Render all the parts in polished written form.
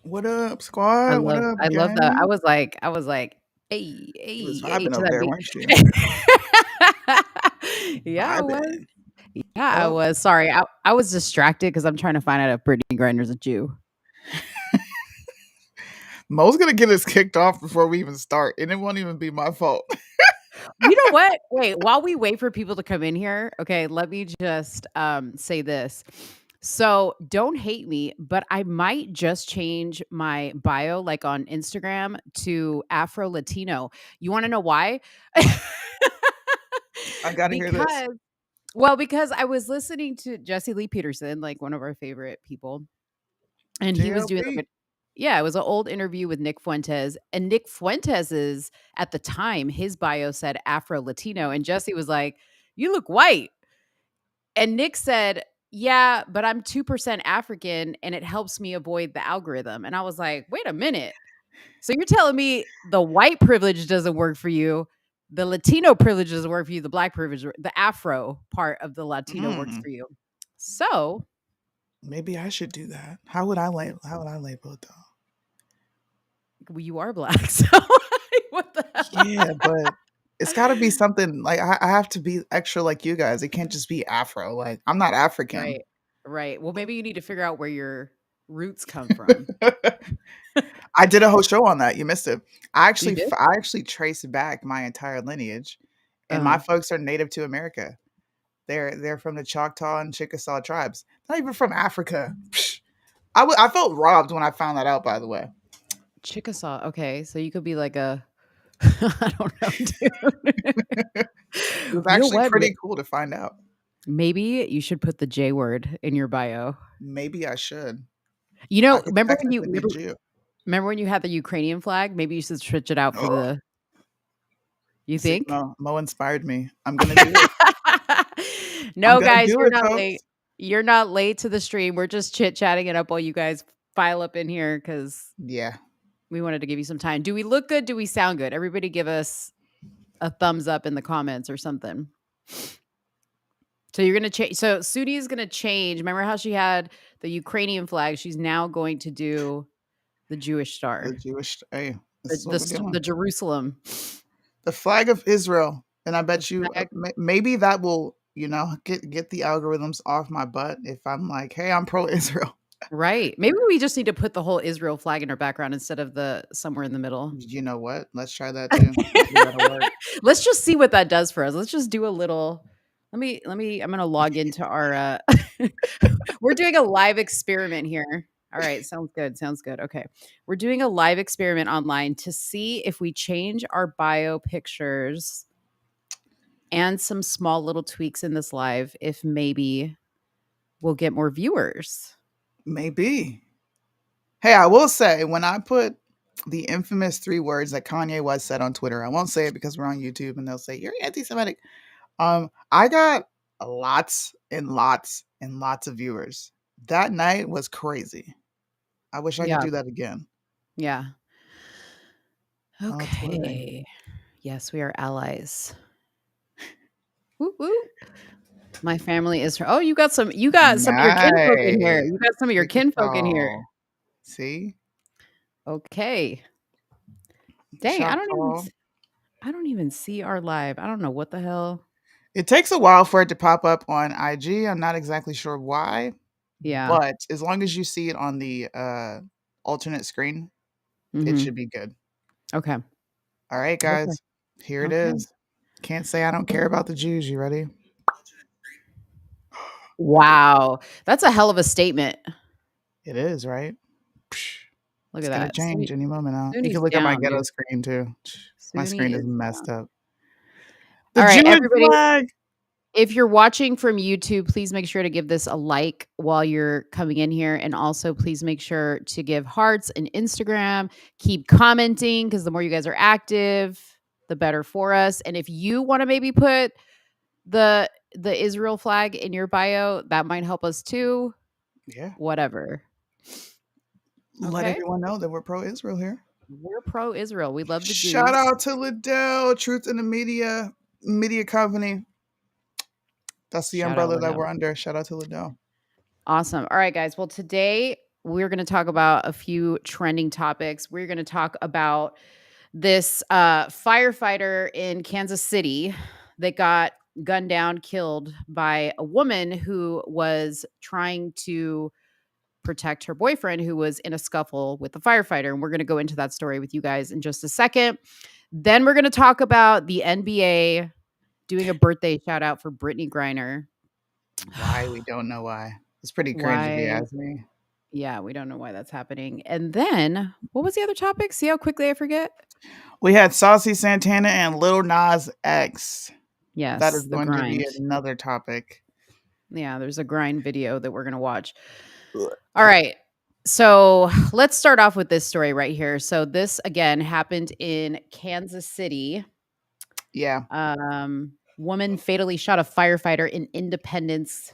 What up, squad? What up, I love that. gang? I was like, hey, You was hey, hey vibing to over that there, beat. weren't you? Yeah, I was. Vibing. Yeah, I Well, was. Sorry. I was distracted because I'm trying to find out if Brittany Griner's a Jew. Mo's gonna get us kicked off before we even start, and it won't even be my fault. You know what? Wait, while we wait for people to come in here, okay, let me just say this. So don't hate me, but I might just change my bio like on Instagram to Afro Latino. You want to know why? I gotta hear this. because because I was listening to Jesse Lee Peterson, like one of our favorite people, and he was doing like JLP. yeah, it was an old interview with Nick Fuentes, and Nick Fuentes's at the time his bio said Afro Latino, and Jesse was like, "You look white," and Nick said, "Yeah, but I'm 2% African, and it helps me avoid the algorithm." And I was like, "Wait a minute." So you're telling me the white privilege doesn't work for you, the Latino privilege doesn't work for you, the black privilege, the Afro part of the Latino works Mm, for you. So, maybe I should do that. How would I label it though? well, you are black. So, what the hell? Yeah, but it's got to be something like I have to be extra like you guys. It can't just be Afro. Like I'm not African. Right. Right. Well, maybe you need to figure out where your roots come from. I did a whole show on that. You missed it. You did? I actually traced back my entire lineage, and my Uh-huh. folks are native to America. They're from the Choctaw and Chickasaw tribes. Not even from Africa. Psh. I felt robbed when I found that out. By the way, Chickasaw. Okay. So you could be like a, I don't know, dude. it was You know actually what? pretty cool to find out. Maybe you should put the J word in your bio. Maybe I should. You I know, could technically be Jew. remember when you had the Ukrainian flag? Maybe you should switch it out for Oh, the you see, think? Mo inspired me. I'm gonna do it. I'm No, gonna guys, do you're it, not folks. late. You're not late to the stream. We're just chit-chatting it up while you guys file up in here because Yeah, we wanted to give you some time. Do we look good? Do we sound good? Everybody give us a thumbs up in the comments or something. So you're gonna change. So Sudi is gonna change. Remember how she had the Ukrainian flag? She's now going to do the Jewish the star, Jewish. Hey, this the is what we're the doing. Jerusalem The flag of Israel, and I the bet you flag. maybe that will get the algorithms off my butt if I'm like, hey, I'm pro Israel. Right. Maybe we just need to put the whole Israel flag in our background instead of the somewhere in the middle. You know what? Let's try that too. Maybe that'll work. Let's just see what that does for us. Let's just do a little I'm going to log into our we're doing a live experiment here. All right, sounds good. Sounds good. Okay. We're doing a live experiment online to see if we change our bio pictures and some small little tweaks in this live if maybe we'll get more viewers. Maybe. Hey, I will say when I put the infamous 3 words that Kanye West said on Twitter, I won't say it because we're on YouTube and they'll say you're anti-Semitic. I got lots and lots and lots of viewers. That night was crazy. I wish I could Yeah. do that again. Yeah. Oh, Twitter. Okay. Yes, we are allies. Woo woo. My family is oh, you got some of your kinfolk in here. Nice. You got some of your Look at kinfolk in here. y'all. See? Okay. Dang, Choctaw. I don't even see our live. I don't know what the hell. It takes a while for it to pop up on IG. I'm not exactly sure why, Yeah. but as long as you see it on the alternate screen, it Mhm. should be good. Okay. All right, Okay. guys. Here it Okay. is. Can't say I don't care about the Jews. You ready? Look at Wow. That's a hell of a statement. it is, right? Psh, Look it's at gonna that. change any moment now. You can Sunni's look at my down, ghetto dude. screen too. My Sunni screen is is messed down. up. The All right, Jewish everybody. flag. If you're watching from YouTube, please make sure to give this a like while you're coming in here. And also, please make sure to give hearts and Instagram. Keep commenting because the more you guys are active, the better for us. And if you want to maybe put the Israel flag in your bio, that might help us too. Yeah. Whatever. Let Okay? everyone know that we're pro Israel here. We're pro Israel. We love the Shout Jews. out to Liddell, Truth in the Media Company. That's the Shout out umbrella that Liddell. we're under. Shout out to Liddell. Awesome. All right, guys. Well, today we're going to talk about a few trending topics. We're going to talk about this firefighter in Kansas City that got gunned down, killed by a woman who was trying to protect her boyfriend who was in a scuffle with the firefighter. And we're going to go into that story with you guys in just a second. Then we're going to talk about the NBA doing a birthday shout out for Brittany Griner. Why we don't know why. It's pretty cringe if you Why? ask me. Yeah, we don't know why that's happening. And then what was the other topic? See how quickly I forget? We had Saucy Santana and Lil Nas X. That is Yes, the going to be grind. another topic. Yeah, there's a grind video that we're going to watch. Ugh. All right. So let's start off with this story right here. So this again happened in Kansas City. Yeah. Woman fatally shot a firefighter in Independence,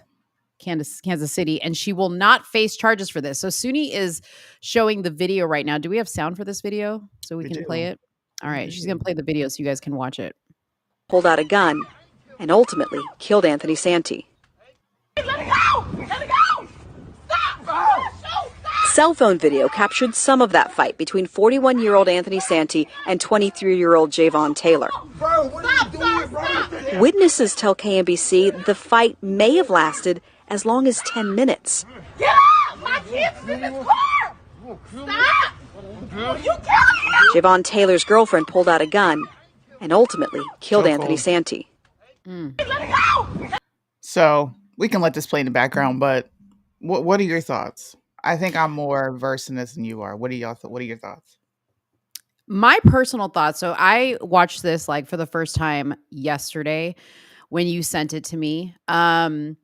Kansas City, and she will not face charges for this. So Suni is showing the video right now. Do we have sound for this video so we We can play do. it? All We right, she's gonna do. play the video so you guys can watch it. Pulled out a gun and ultimately killed Anthony Santee. Let it go! Let it go! Stop! Stop! Cell phone video captured some of that fight between 41-year-old Anthony Santee and 23-year-old Javon Taylor. Bro, what are you doing, bro? Witnesses tell KNBC the fight may have lasted as long as 10 minutes. Get up! My kid's in this car! Stop! You killing him! Javon Taylor's girlfriend pulled out a gun and ultimately killed Chokehold. Anthony Santee. Let it go! So we can let this play in the background, but what are your thoughts? I think I'm more versed in this than you are. What are what are your thoughts? My personal thoughts. So I watched this like for the first time yesterday when you sent it to me. And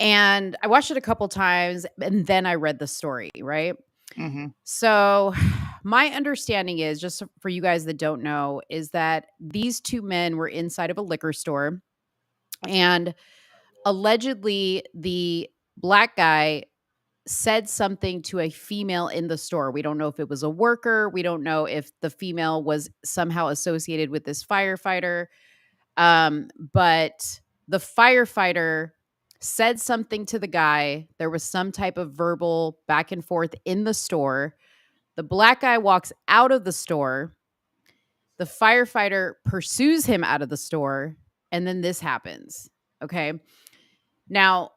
I watched it a couple times and then I read the story, right? Mm-hmm. So, my understanding is just for you guys that don't know, is that these two men were inside of a liquor store and allegedly the black guy said something to a female in the store. We don't know if it was a worker. We don't know if the female was somehow associated with this firefighter. But the firefighter said something to the guy. There was some type of verbal back and forth in the store. The black guy walks out of the store. The firefighter pursues him out of the store. And then this happens. Okay. Now,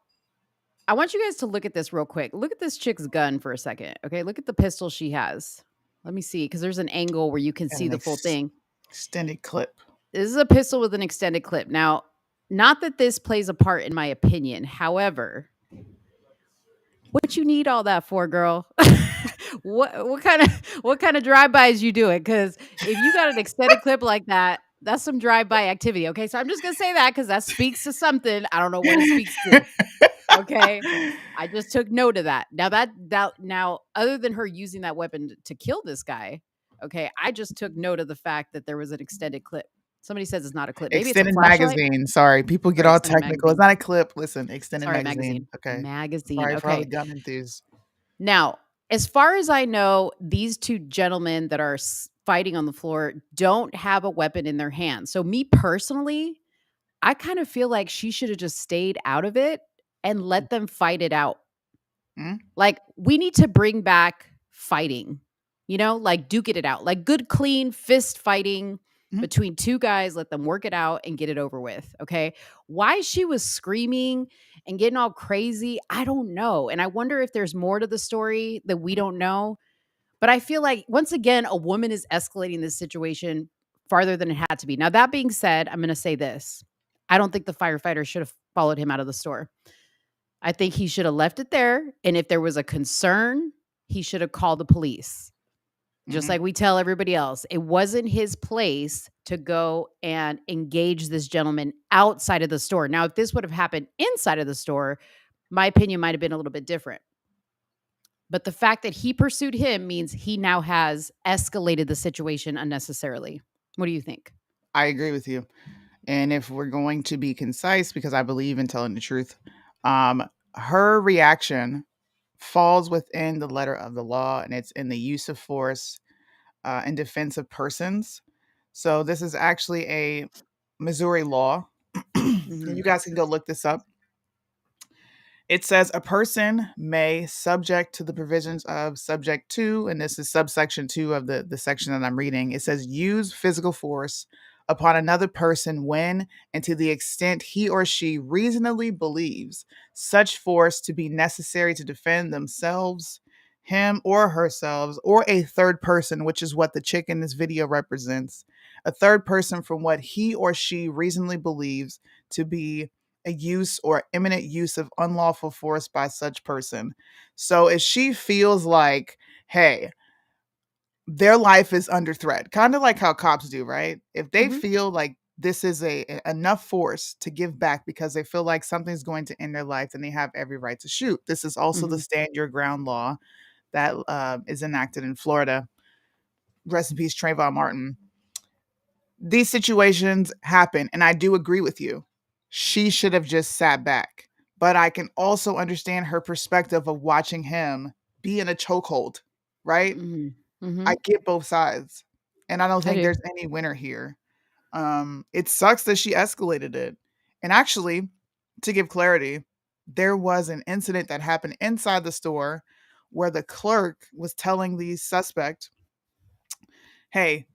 I want you guys to look at this real quick. Look at this chick's gun for a second. Okay. Look at the pistol she has. Let me see, because there's an angle where you can And see the full thing. extended clip. This is a pistol with an extended clip. Now, not that this plays a part in my opinion. However, what you need all that for, girl? what kind of drive-bys you doing? Because if you got an extended clip like that, that's some drive-by activity. Okay. So I'm just gonna say that because that speaks to something. I don't know what it speaks to. Okay. I just took note of that. Now, other than her using that weapon to kill this guy, okay, I just took note of the fact that there was an extended clip. Somebody says it's not a clip. Maybe it's a Extended flashlight. magazine. Sorry, people get Sorry, all extended technical. It's magazine. not a clip. Listen, extended Sorry, magazine. magazine. Okay. Magazine. Sorry for all the Okay. gun enthusiasts. Now, as far as I know, these two gentlemen that are fighting on the floor don't have a weapon in their hands. So, me personally, I kind of feel like she should have just stayed out of it and let them fight it out. Hmm? Like, we need to bring back fighting, like duking it out, like good, clean fist fighting Hmm? between two guys. Let them work it out and get it over with. Okay. Why she was screaming and getting all crazy, I don't know. And I wonder if there's more to the story that we don't know. But I feel like, once again, a woman is escalating this situation farther than it had to be. Now, that being said, I'm going to say this. I don't think the firefighter should have followed him out of the store. I think he should have left it there. And if there was a concern, he should have called the police. Just Mhm. like we tell everybody else, it wasn't his place to go and engage this gentleman outside of the store. Now, if this would have happened inside of the store, my opinion might have been a little bit different. But the fact that he pursued him means he now has escalated the situation unnecessarily. What do you think? I agree with you. And if we're going to be concise, because I believe in telling the truth, um, her reaction falls within the letter of the law, and it's in the use of force in defense of persons. So this is actually a Missouri law. And Hmm. you guys can go look this up. It says a person may, subject to the provisions of subject two, and this is subsection two of the section that I'm reading. It says use physical force upon another person when and to the extent he or she reasonably believes such force to be necessary to defend themselves, him or herself, or a third person, which is what the chick in this video represents. A third person from what he or she reasonably believes to be a use or imminent use of unlawful force by such person. So if she feels like, hey, their life is under threat, kind of like how cops do, right? If they Hmm. feel like this is enough force to give back because they feel like something's going to end their life, then they have every right to shoot. This is also the Hmm. stand your ground law that is enacted in Florida. Rest in peace, Trayvon Martin. These situations happen, and I do agree with you. She should have just sat back. But I can also understand her perspective of watching him be in a chokehold, right? Hmm. Hmm. I get both sides. And I don't I think do. there's any winner here. It sucks that she escalated it. And actually, to give clarity, there was an incident that happened inside the store where the clerk was telling the suspect, hey,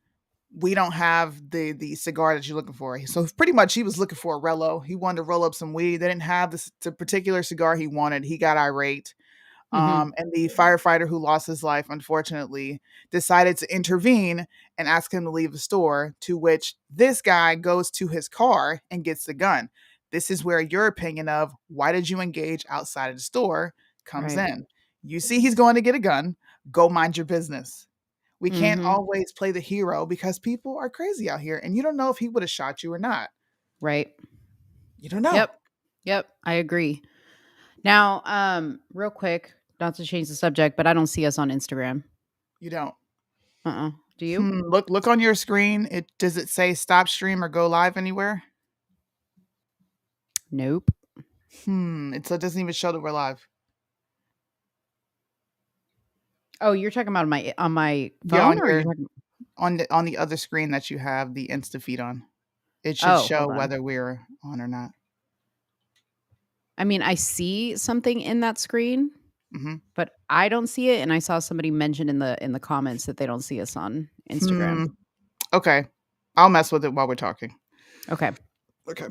we don't have the cigar that you're looking for. So pretty much he was looking for a Rello. He wanted to roll up some weed. They didn't have this the particular cigar he wanted. He got irate. Hmm. And the firefighter who lost his life, unfortunately, decided to intervene and ask him to leave the store, to which this guy goes to his car and gets the gun. This is where your opinion of why did you engage outside of the store comes Right. in. You see he's going to get a gun, go mind your business. We can't Hmm. always play the hero because people are crazy out here and you don't know if he would have shot you or not. Right. You don't know. Yep. Yep. I agree. Now, real quick, not to change the subject, but I don't see us on Instagram. You don't. Do you? Look on your screen. It does it say stop stream or go live anywhere? Nope. It doesn't even show that we're live. Oh, you're talking about on my Yeah, phone, or are you talking? on the other screen that you have the Insta feed on. It should Oh, show hold on. whether we're on or not. I mean, I see something in that screen, Mhm. but I don't see it, and I saw somebody mention in the comments that they don't see us on Instagram. Hmm. Okay. I'll mess with it while we're talking. Okay. Okay.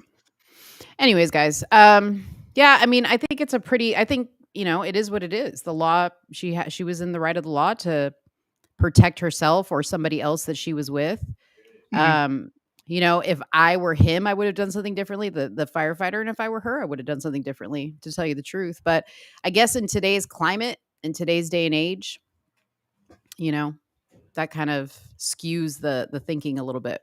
Anyways, guys, yeah, I mean, I think it's a pretty. I think it is what it is. The law. She was in the right of the law to protect herself or somebody else that she was with. Mhm. Um, if I were him, I would have done something differently. The firefighter, and if I were her, I would have done something differently. To tell you the truth, but I guess in today's climate, in today's day and age, you know, that kind of skews the thinking a little bit.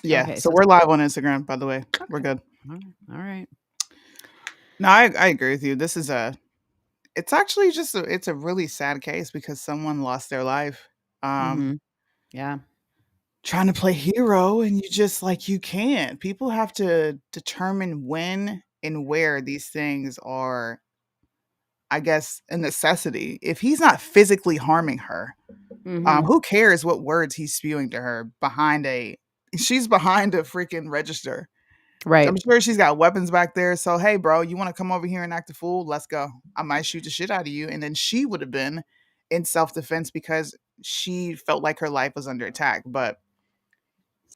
Yeah, Okay, so so we're live on Instagram, by the way. We're okay, good. all right. No, I agree with you. This is a it's actually just it's a really sad case because someone lost their life. Um Mm-hmm. Yeah. trying to play hero and you just like you can't. People have to determine when and where these things are, I guess, a necessity. If he's not physically harming her, Mm-hmm. who cares what words he's spewing to her behind a she's behind a freaking register. I'm Right. sure she's got weapons back there. So hey bro, you want to come over here and act a fool? Let's go. I might shoot the shit out of you. And then she would have been in self-defense because she felt like her life was under attack. But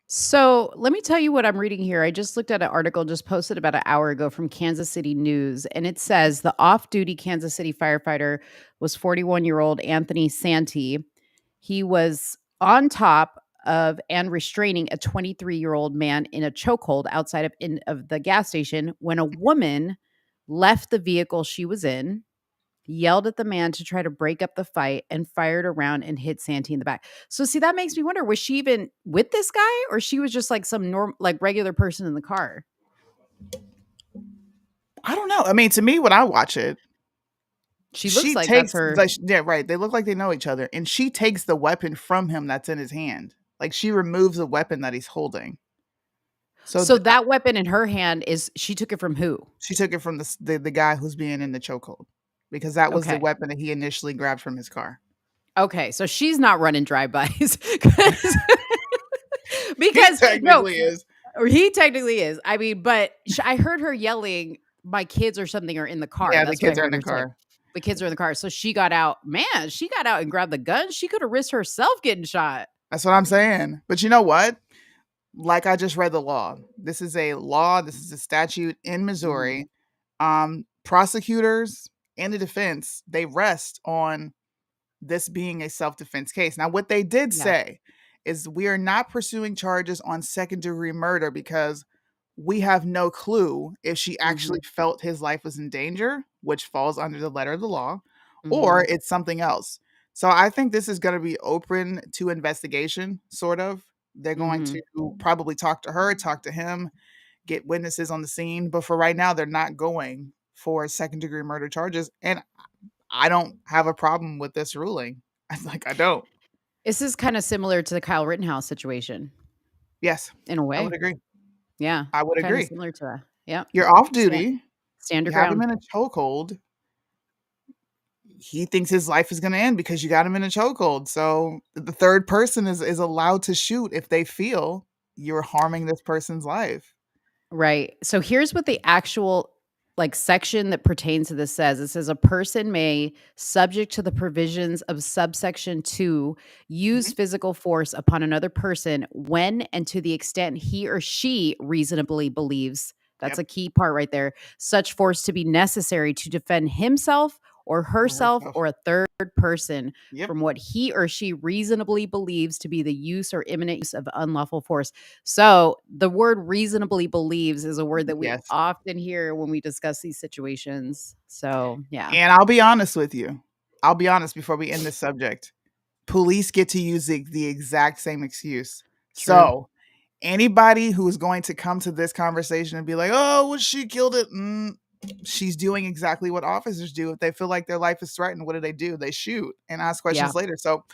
So let me tell you what I'm reading here. I just looked at an article just posted about an hour ago from Kansas City News, and it says the off duty Kansas City firefighter was 41-year-old Anthony Santee. He was on top of and restraining a 23-year-old man in a chokehold outside of the gas station when a woman left the vehicle she was in, yelled at the man to try to break up the fight, and fired around and hit Santee in the back. So see, that makes me wonder, was she even with this guy, or she was just like some like regular person in the car? I don't know. I mean, to me, when I watch it, She looks she like that's takes her. like yeah, right. They look like they know each other, and she takes the weapon from him that's in his hand. Like she removes the weapon that he's holding. So So that weapon in her hand is she took it from who? she took it from the guy who's being in the chokehold because that was the Okay. weapon that he initially grabbed from his car. Okay, so she's not running drive-bys He because no, technically is. or he technically is. I mean, but I heard her yelling, "My kids or something are in the car." Yeah, the That's what I kids are in heard the her say. car. The kids are in the car. So she got out. Man, she got out and grabbed the gun. She could have risked herself getting shot. That's what I'm saying. But you know what? Like I just read the law. This is a law. This is a statute in Mhm. Missouri. Prosecutors and the defense, they rest on this being a self-defense case. Now, what they did Yeah. say is we are not pursuing charges on second-degree murder because we have no clue if she actually Mhm. felt his life was in danger, which falls under the letter of the law, or Mhm. it's something else. So I think this is going to be open to investigation, sort of. They're going Mhm. to probably talk to her, talk to him, get witnesses on the scene. But for right now, they're not going for second degree murder charges. And I don't have a problem with this ruling. I don't. This is kind of similar to the Kyle Rittenhouse situation Yes, in a I would way. agree. Yeah, I would kind of agree. similar to that. Yep. You're off Stand duty. stand your You have him ground. in a chokehold. He thinks his life is going to end because you got him in a chokehold. So the third person is allowed to shoot if they feel you're harming this person's life. Right. So here's what the actual like section that pertains to this says. It says a person may, subject to the provisions of subsection 2, use Mhm. physical force upon another person when and to the extent he or she reasonably believes. That's Yep. a key part right there. Such force to be necessary to defend himself or Or herself herself. or a third person Yep. from what he or she reasonably believes to be the use or imminent use of unlawful force. So the word reasonably believes is a word that we Yes. often hear when we discuss these situations. So yeah. And I'll be honest with you. I'll be honest before we end this subject. Police get to use the exact same excuse. True. So anybody who's going to come to this conversation and be like, "Oh, well, she killed it," she's doing exactly what officers do if they feel like their life is threatened. What do? They shoot and ask Yeah. questions later. So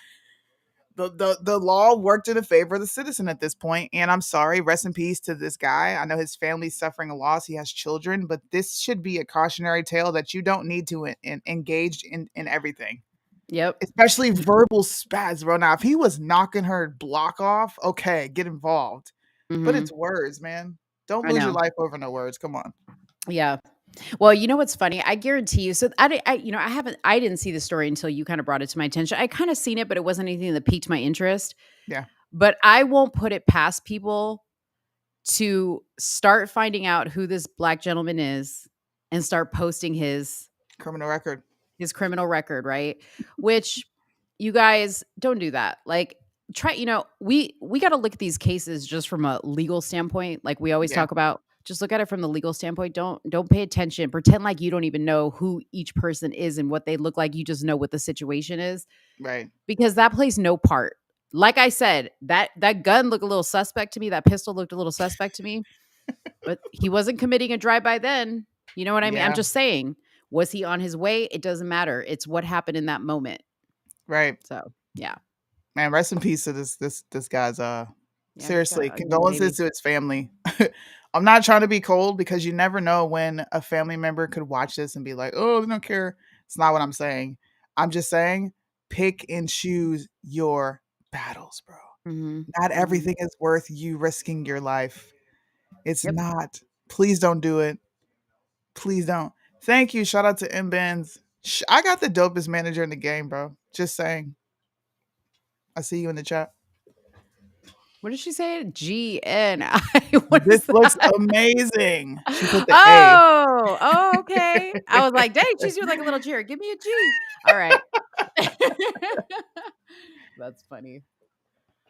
the law worked in the favor of the citizen at this point. And I'm sorry, rest in peace to this guy. I know his family's suffering a loss. He has children, but this should be a cautionary tale that you don't need to engage in everything, Yep. especially verbal spaz, bro. Now, if he was knocking her block off, okay, get involved. But Mhm. it's words, man. Don't I lose your know. life over no words. Come on. Yeah. Well, you know what's funny? I guarantee you. So I didn't see the story until you kind of brought it to my attention. I kind of seen it, but it wasn't anything that piqued my interest. Yeah. But I won't put it past people to start finding out who this black gentleman is and start posting Criminal record. his criminal record, right? Which you guys don't do that. Like try, we got to look at these cases just from a legal standpoint, like we always Yeah. talk about. Just look at it from the legal standpoint. Don't pay attention. Pretend like you don't even know who each person is and what they look like. You just know what the situation is Right. because that plays no part. Like I said, that gun looked a little suspect to me. That pistol looked a little suspect to me, but he wasn't committing a drive-by then. You know what I mean? I'm Yeah. just saying, was he on his way? It doesn't matter. It's what happened in that moment. Right. So, yeah. Man, rest in peace to this guy's Yeah, he's got seriously, a young condolences baby. to his family. I'm not trying to be cold because you never know when a family member could watch this and be like, "Oh, they don't care." It's not what I'm saying. I'm just saying pick and choose your battles, bro. Mhm. Not Mhm. everything is worth you risking your life. It's Yep. not. Please don't do it. Please don't. Thank you. Shout out to M Benz. I got the dopest manager in the game, bro. Just saying. I see you in the chat. What did she say? GNI. What This is looks that? amazing. She put the A. Oh, okay. I was like, dang, she's doing like a little cheer. Give me a G. All right. That's funny.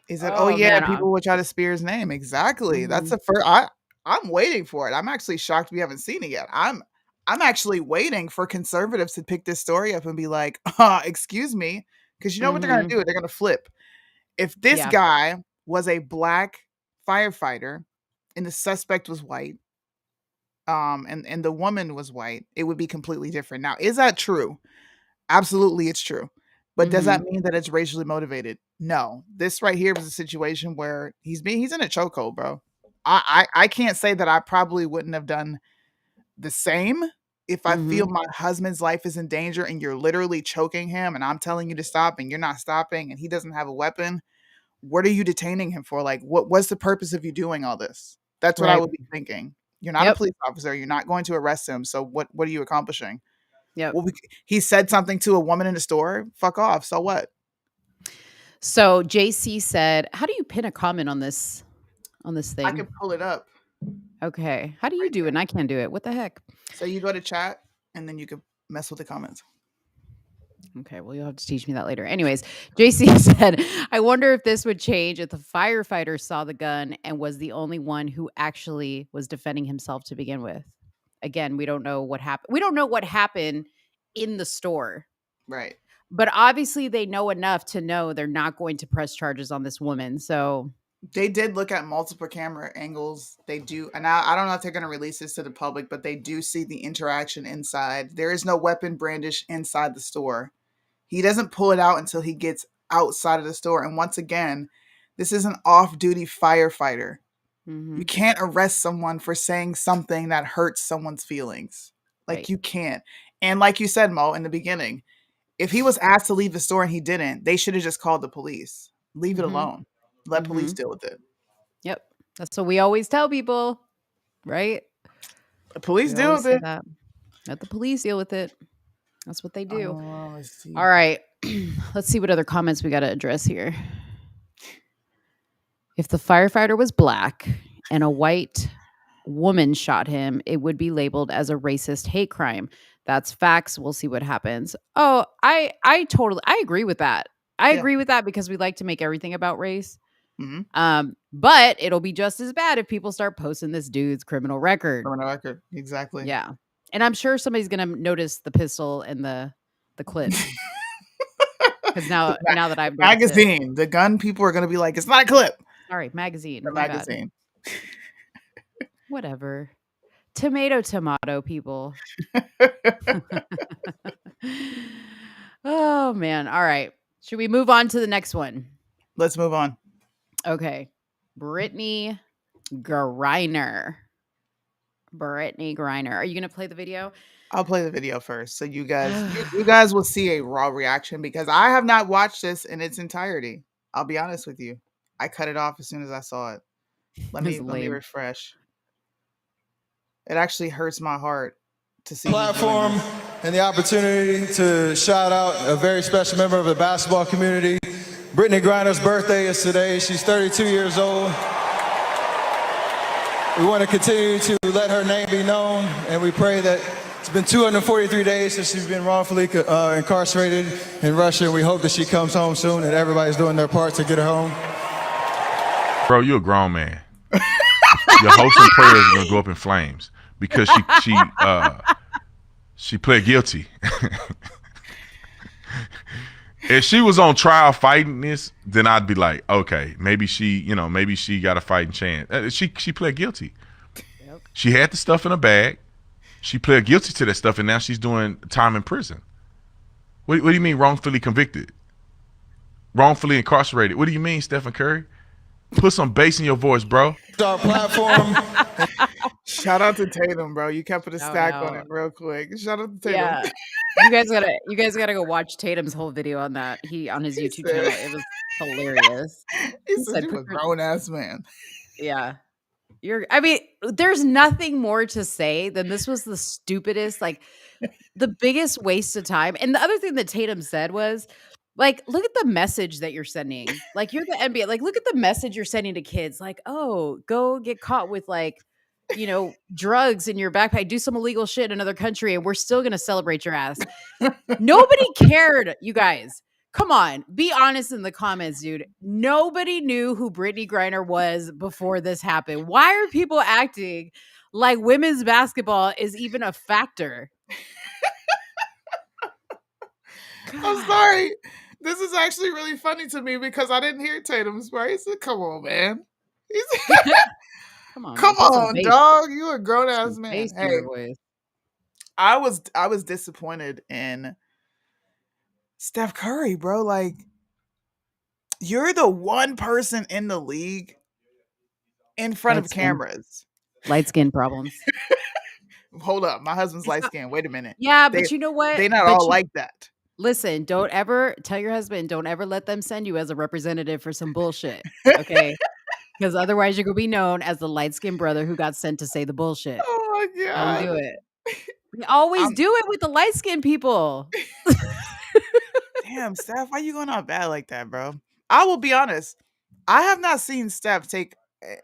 He said, "Oh Oh yeah, man. people will try to spear his name." Exactly. That's Mhm. the first. I'm waiting for it. I'm actually shocked we haven't seen it yet. I'm actually waiting for conservatives to pick this story up and be like, excuse me," because you know what they're gonna Mhm. do? They're gonna flip. If this Yeah. guy was a black firefighter and the suspect was white, and the woman was white, it would be completely different. Now, is that true? Absolutely, it's true. But does that Mhm. mean that it's racially motivated? No, this right here was a situation where he's in a chokehold, bro. I can't say that I probably wouldn't have done the same if I feel Mhm. my husband's life is in danger and you're literally choking him and I'm telling you to stop and you're not stopping and he doesn't have a weapon. What are you detaining him for? Like, what's the purpose of you doing all this? That's what I Right. would be thinking. You're not a Yep. police officer. You're not going to arrest him. So what are you accomplishing? Yep. Well, he said something to a woman in the store. Fuck off. So what? So JC said, "How do you pin a comment on this I thing?" can pull it up Okay. How do you right do it? there. And I can't do it. What the heck? So you go to chat and then you can mess with the comments. Okay, well, you'll have to teach me that later. Anyways, JC said, I wonder if this would change if the firefighter saw the gun and was the only one who actually was defending himself to begin with. Again, we don't know what happened. We don't know what happened in the store, Right. but obviously they know enough to know they're not going to press charges on this woman. So, They did look at multiple camera angles. They do, and I don't know if they're going to release this to the public, but they do see the interaction inside. There is no weapon brandish inside the store. He doesn't pull it out until he gets outside of the store. And once again, this is an off-duty firefighter. You mhm, can't arrest someone for saying something that hurts someone's feelings. Like right. you can't. And like you said, Mo, in the beginning, if he was asked to leave the store and he didn't, they should have just called the police. Leave it Mhm, alone. Let police mhm. deal with it. Yep. That's what we always tell people, right? The police We deal always with say it. that. Let the police deal with it. That's what they do. Let's All see. right. Let's see what other comments we got to address here. If the firefighter was black and a white woman shot him, it would be labeled as a racist hate crime. That's facts. We'll see what happens. Oh, I agree with that. I Yeah. agree with that because we like to make everything about race. Mm-hmm. But it'll be just as bad if people start posting this dude's criminal record. Criminal record. Exactly. Yeah. And I'm sure somebody's going to notice the pistol and the clip because now that The I've noticed it. magazine. The gun people are going to be like, it's not a clip. Sorry, magazine. The My bad. magazine. Whatever. Tomato, people. Oh, man. All right. Should we move on to the next one? Let's move on. Okay. Brittany Griner. Brittany Griner. Are you going to play the video? I'll play the video first, so you guys will see a raw reaction because I have not watched this in its entirety. I'll be honest with you. I cut it off as soon as I saw it. Let It's me lame. refresh. It actually hurts my heart to see Platform and the opportunity to shout out a very special member of the basketball community. Brittany Griner's birthday is today. She's 32 years old. We want to continue to let her name be known, and we pray that it's been 243 days since she's been wrongfully incarcerated in Russia. We hope that she comes home soon and everybody's doing their part to get her home. Bro, you a grown man. Your hopes and prayers are gonna go up in flames because she pled guilty. If she was on trial fighting this, then I'd be like, okay, maybe she got a fighting chance. She pled guilty. Yep. She had the stuff in her bag. She pled guilty to that stuff, and now she's doing time in prison. What do you mean wrongfully convicted? Wrongfully incarcerated? What do you mean, Stephen Curry? Put some bass in your voice, bro. Our platform. Shout out to Tatum, bro. You kept put a Shout stack on out. it real quick. Shout out to Tatum. Yeah. You guys gotta go watch Tatum's whole video on that. On his He YouTube said, channel. It was hilarious. he He said said, you a grown ass man. yeah. I mean, there's nothing more to say than this was the stupidest, like the biggest waste of time. And the other thing that Tatum said was, like, look at the message that you're sending. Like, you're the NBA. Like, look at the message you're sending to kids. Like, oh, go get caught with drugs in your backpack, do some illegal shit in another country, and we're still gonna celebrate your ass. Nobody cared, you guys. Come on, be honest in the comments, dude. Nobody knew who Brittany Griner was before this happened. Why are people acting like women's basketball is even a factor? I'm God. sorry. This is actually really funny to me because I didn't hear Tatum's part. He said, come on, man. He said, Come on, man. come Put some on, bass, dog. You a grown put ass some man. bass in Hey, your voice. I was disappointed in Steph Curry, bro. Like, You're the one person in the league in front Light of skin. cameras. Light skin problems. Hold up, my husband's It's light not skin. Wait a minute. Yeah, They but you know what? they not But all you like that. Listen, don't ever tell your husband, don't ever let them send you as a representative for some bullshit, okay? Because otherwise you're gonna be known as the light-skinned brother who got sent to say the bullshit. Oh my Don't god. do it. We always I'm do it with the light-skinned people. Damn, Steph, why you going on bad like that, bro? I will be honest. I have not seen Steph take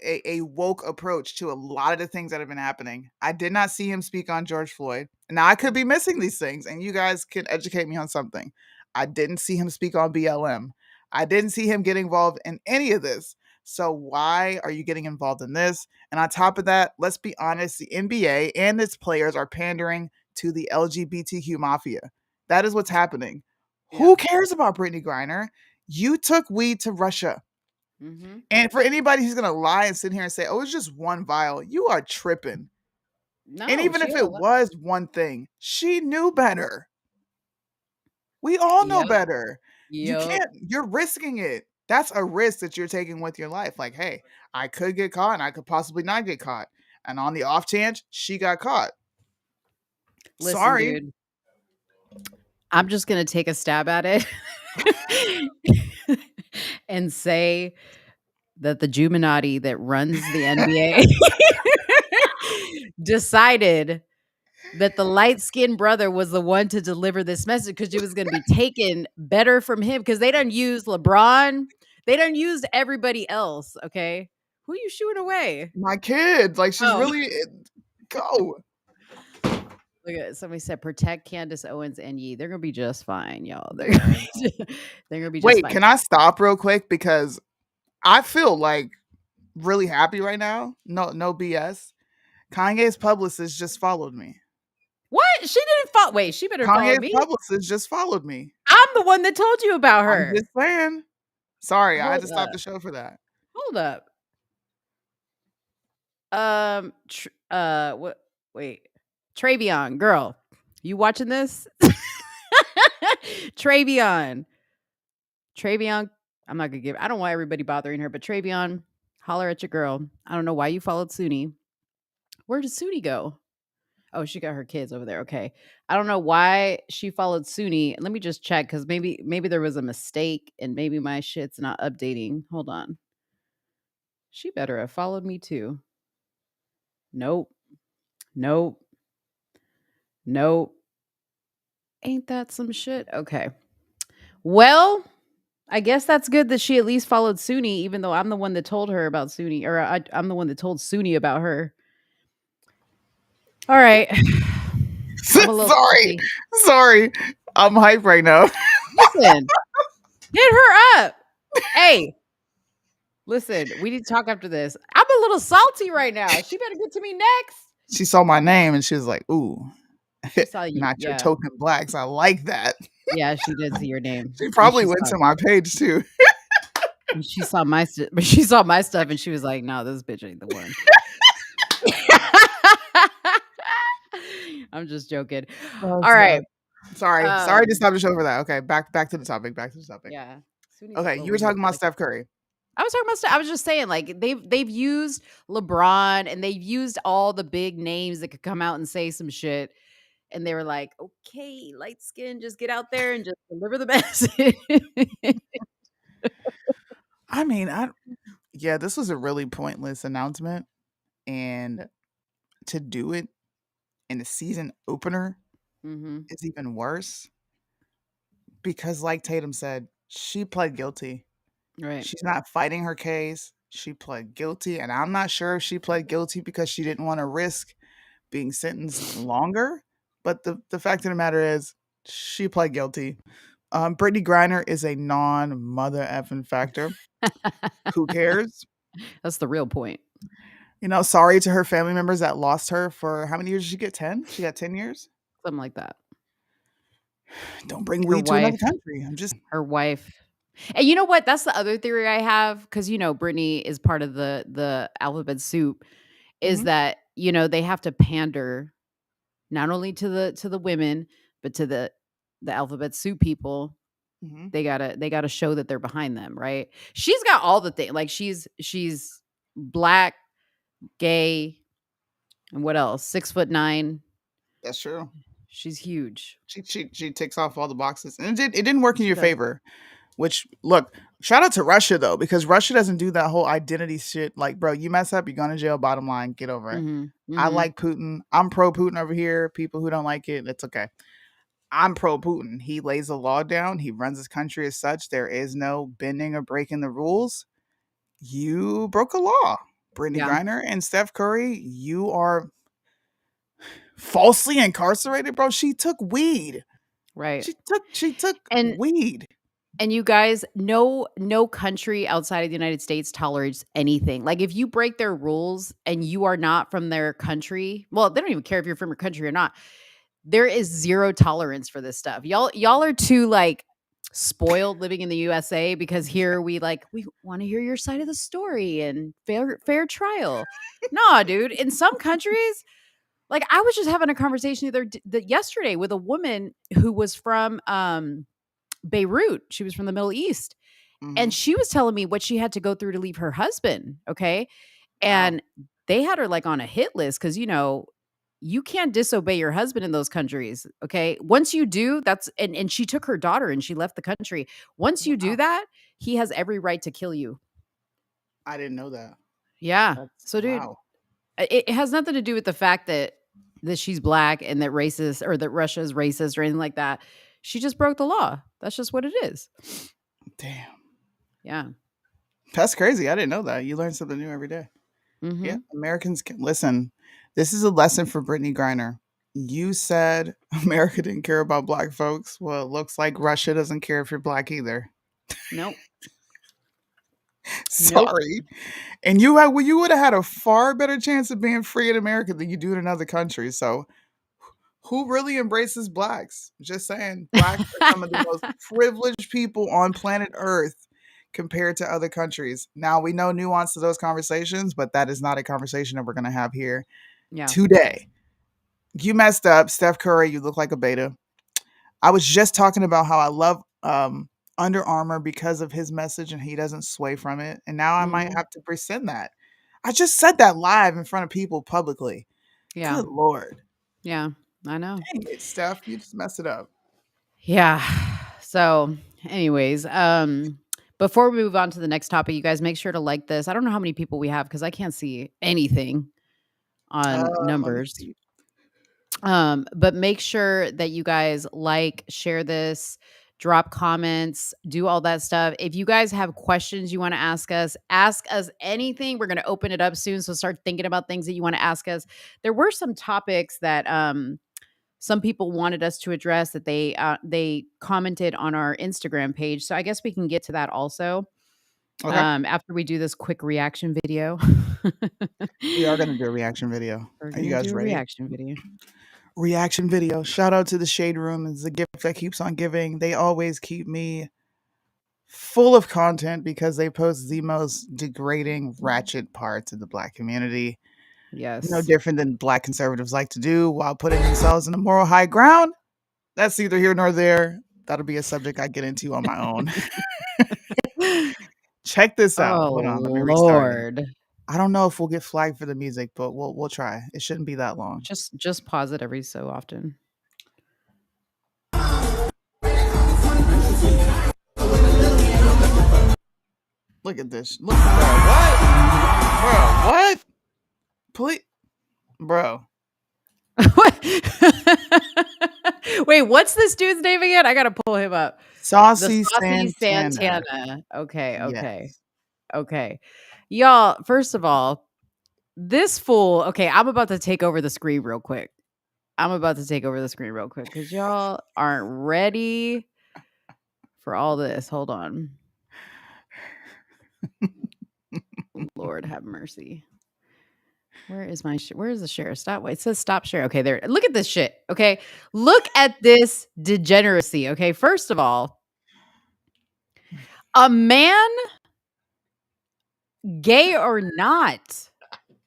a woke approach to a lot of the things that have been happening. I did not see him speak on George Floyd. Now I could be missing these things, and you guys can educate me on something. I didn't see him speak on BLM. I didn't see him get involved in any of this. So why are you getting involved in this? And on top of that, let's be honest, the NBA and its players are pandering to the LGBTQ mafia. That is what's happening. Yeah. Who cares about Brittany Griner? You took weed to Russia. Mhm. And for anybody who's gonna lie and sit here and say, "Oh, it's just one vial," you are tripping. And No, even she if had a it lot. was one thing, she knew better. We all know Yep, better. You yep. can't. You're risking it. That's a risk that you're taking with your life. Like, hey, I could get caught, and I could possibly not get caught. And on the off chance, she got caught. Listen, Sorry. dude, I'm just gonna take a stab at it and say that the Juminati that runs the NBA decided that the light-skinned brother was the one to deliver this message because it was gonna be taken better from him because they done used LeBron. They done used everybody else, okay? Who you shooing away? My kids, like she's Oh, really go. look at somebody said, "Protect Candace Owens and Yee." They're gonna be just fine, y'all. They're gonna Man. be they're gonna be just Wait, fine. can I stop real quick because I feel like really happy right now. No BS. Kanye's publicist just followed me. What? She didn't follow. Wait, she better follow Kanye's me. publicist just followed me. I'm the one that told you about I'm her. just saying. Sorry, I had Hold to stop up. the show for that. Hold up. What? Wait, Travion, girl, you watching this? Travion, Travion. I'm not gonna give. I don't want everybody bothering her, but Travion, holler at your girl. I don't know why you followed Suni. Where did Suni go? Oh, she got her kids over there. Okay. I don't know why she followed Suni. Let me just check because maybe there was a mistake and maybe my shit's not updating. Hold on. She better have followed me too. Nope. Nope. Nope. Ain't that some shit? Okay. Well, I guess that's good that she at least followed Suni, even though I'm the one that told her about Suni, or I'm the one that told Suni about her. All right. I'm a little Sorry. salty. Sorry. I'm hype right now. Listen, hit her up. Hey, listen, we need to talk after this. I'm a little salty right now. She better get to me next. She saw my name and she was like, "Ooh, She saw you. not your Yeah. token blacks. I like that." Yeah, she did see your name. She And probably went to my page too. she saw my but she saw my stuff and she was like, "No, this bitch ain't the one." I'm just joking. Oh, All right. Steph. Sorry to Um, stop the show for that. Okay, back to the topic. Back to the topic. yeah. Suni's a Okay, little you were weird. talking I about like her. Steph Curry. I was talking about I was just saying, like, they've used LeBron and they've used all the big names that could come out and say some shit. And they were like, okay, light skin, just get out there and just deliver the message. I mean, yeah, this was a really pointless announcement, and to do it in the season opener Mm-hmm. is even worse because, like Tatum said, she pled guilty. Right. She's not fighting her case. She pled guilty, and I'm not sure if she pled guilty because she didn't want to risk being sentenced longer. But the fact of the matter is, she pled guilty. Brittany Griner is a non-mother effing factor. Who cares? That's the real point. Sorry to her family members that lost her for how many years did she get? 10? She got 10 years? Something like that. Don't bring Her weed to another wife. country. I'm just Her wife. And you know what? That's the other theory I have because Brittany is part of the alphabet soup. Is mhm. that they have to pander not only to the women but to the alphabet soup people Mhm. They gotta show that they're behind them, right? She's got all the things. Like she's black, gay, and what else? 6'9". That's true. She's huge. She ticks off all the boxes, and it didn't work in She your does. favor. Which look, shout out to Russia though, because Russia doesn't do that whole identity shit. Like, bro, you mess up, you're going to jail. Bottom line, get over it. Mhm. I Mhm. like Putin. I'm pro Putin over here. People who don't like it, it's okay. I'm pro Putin. He lays the law down. He runs his country as such. There is no bending or breaking the rules. You broke a law. Brittany Yeah. Griner and Steph Curry, you are falsely incarcerated, bro. She took weed. Right. She took And weed. and you guys, no country outside of the United States tolerates anything. Like if you break their rules and you are not from their country, well, they don't even care if you're from your country or not. There is zero tolerance for this stuff. Y'all are too like spoiled living in the USA because here we want to hear your side of the story and fair trial. Nah, dude. In some countries, like I was just having a conversation yesterday with a woman who was from Beirut. She was from the Middle East. And Mhm. she was telling me what she had to go through to leave her husband. Okay. Wow. And they had her like on a hit list because, you can't disobey your husband in those countries. Okay. Once you do, and she took her daughter and she left the country. Once you do Wow. that, he has every right to kill you. I didn't know that. Yeah. That's So, dude, wow. it has nothing to do with the fact that she's black and that racist or that Russia is racist or anything like that. She just broke the law. That's just what it is. Damn. Yeah. That's crazy. I didn't know that. You learn something new every day. Yeah, Mhm. Americans can listen. This is a lesson for Brittany Griner. You said America didn't care about black folks. Well, it looks like Russia doesn't care if you're black either. Nope. Nope. Sorry. And you would have had a far better chance of being free in America than you do in another countries. So who really embraces blacks? Just saying, blacks are some of the most privileged people on planet Earth compared to other countries. Now we know nuance to those conversations, but that is not a conversation that we're going to have here Yeah. today. You messed up, Steph Curry. You look like a beta. I was just talking about how I love Under Armour because of his message and he doesn't sway from it. And now I might Mhm. have to rescind that. I just said that live in front of people publicly. Yeah. Good Lord. Yeah. I know. Dang it, Steph. You just messed it up. Yeah. So, anyways, before we move on to the next topic, you guys make sure to like this. I don't know how many people we have because I can't see anything on Let me numbers. see. But make sure that you guys like, share this, drop comments, do all that stuff. If you guys have questions you want to ask us anything. We're going to open it up soon. So start thinking about things that you want to ask us. There were some topics that some people wanted us to address that they commented on our Instagram page. So I guess we can get to that also Okay. after we do this quick reaction video. We are going to do a reaction video. We're Are you gonna guys do a ready? reaction video. Reaction video. Shout out to the Shade Room. It's a gift that keeps on giving. They always keep me full of content because they post the most degrading, ratchet parts of the black community. No Yes. different than black conservatives like to do while putting themselves in a moral high ground. That's neither here nor there. That'll be a subject I get into on my own. Check this out. Oh Hold on, let me restart it. Lord. I don't know if we'll get flagged for the music, but we'll try. It shouldn't be that long. Just pause it every so often. Look at this. Look, bro, what? Please, bro. Wait, what's this dude's name again? I gotta pull him up. The Saucy Saucy Santana. Santana. Okay, okay, Yes. okay. Y'all, first of all, this fool. Okay, I'm about to take over the screen real quick. Because y'all aren't ready for all this. Hold on. Lord have mercy. Where is the share? Stop. It says stop share. Okay, there. Look at this shit. Okay. Look at this degeneracy. Okay. First of all, a man, gay or not,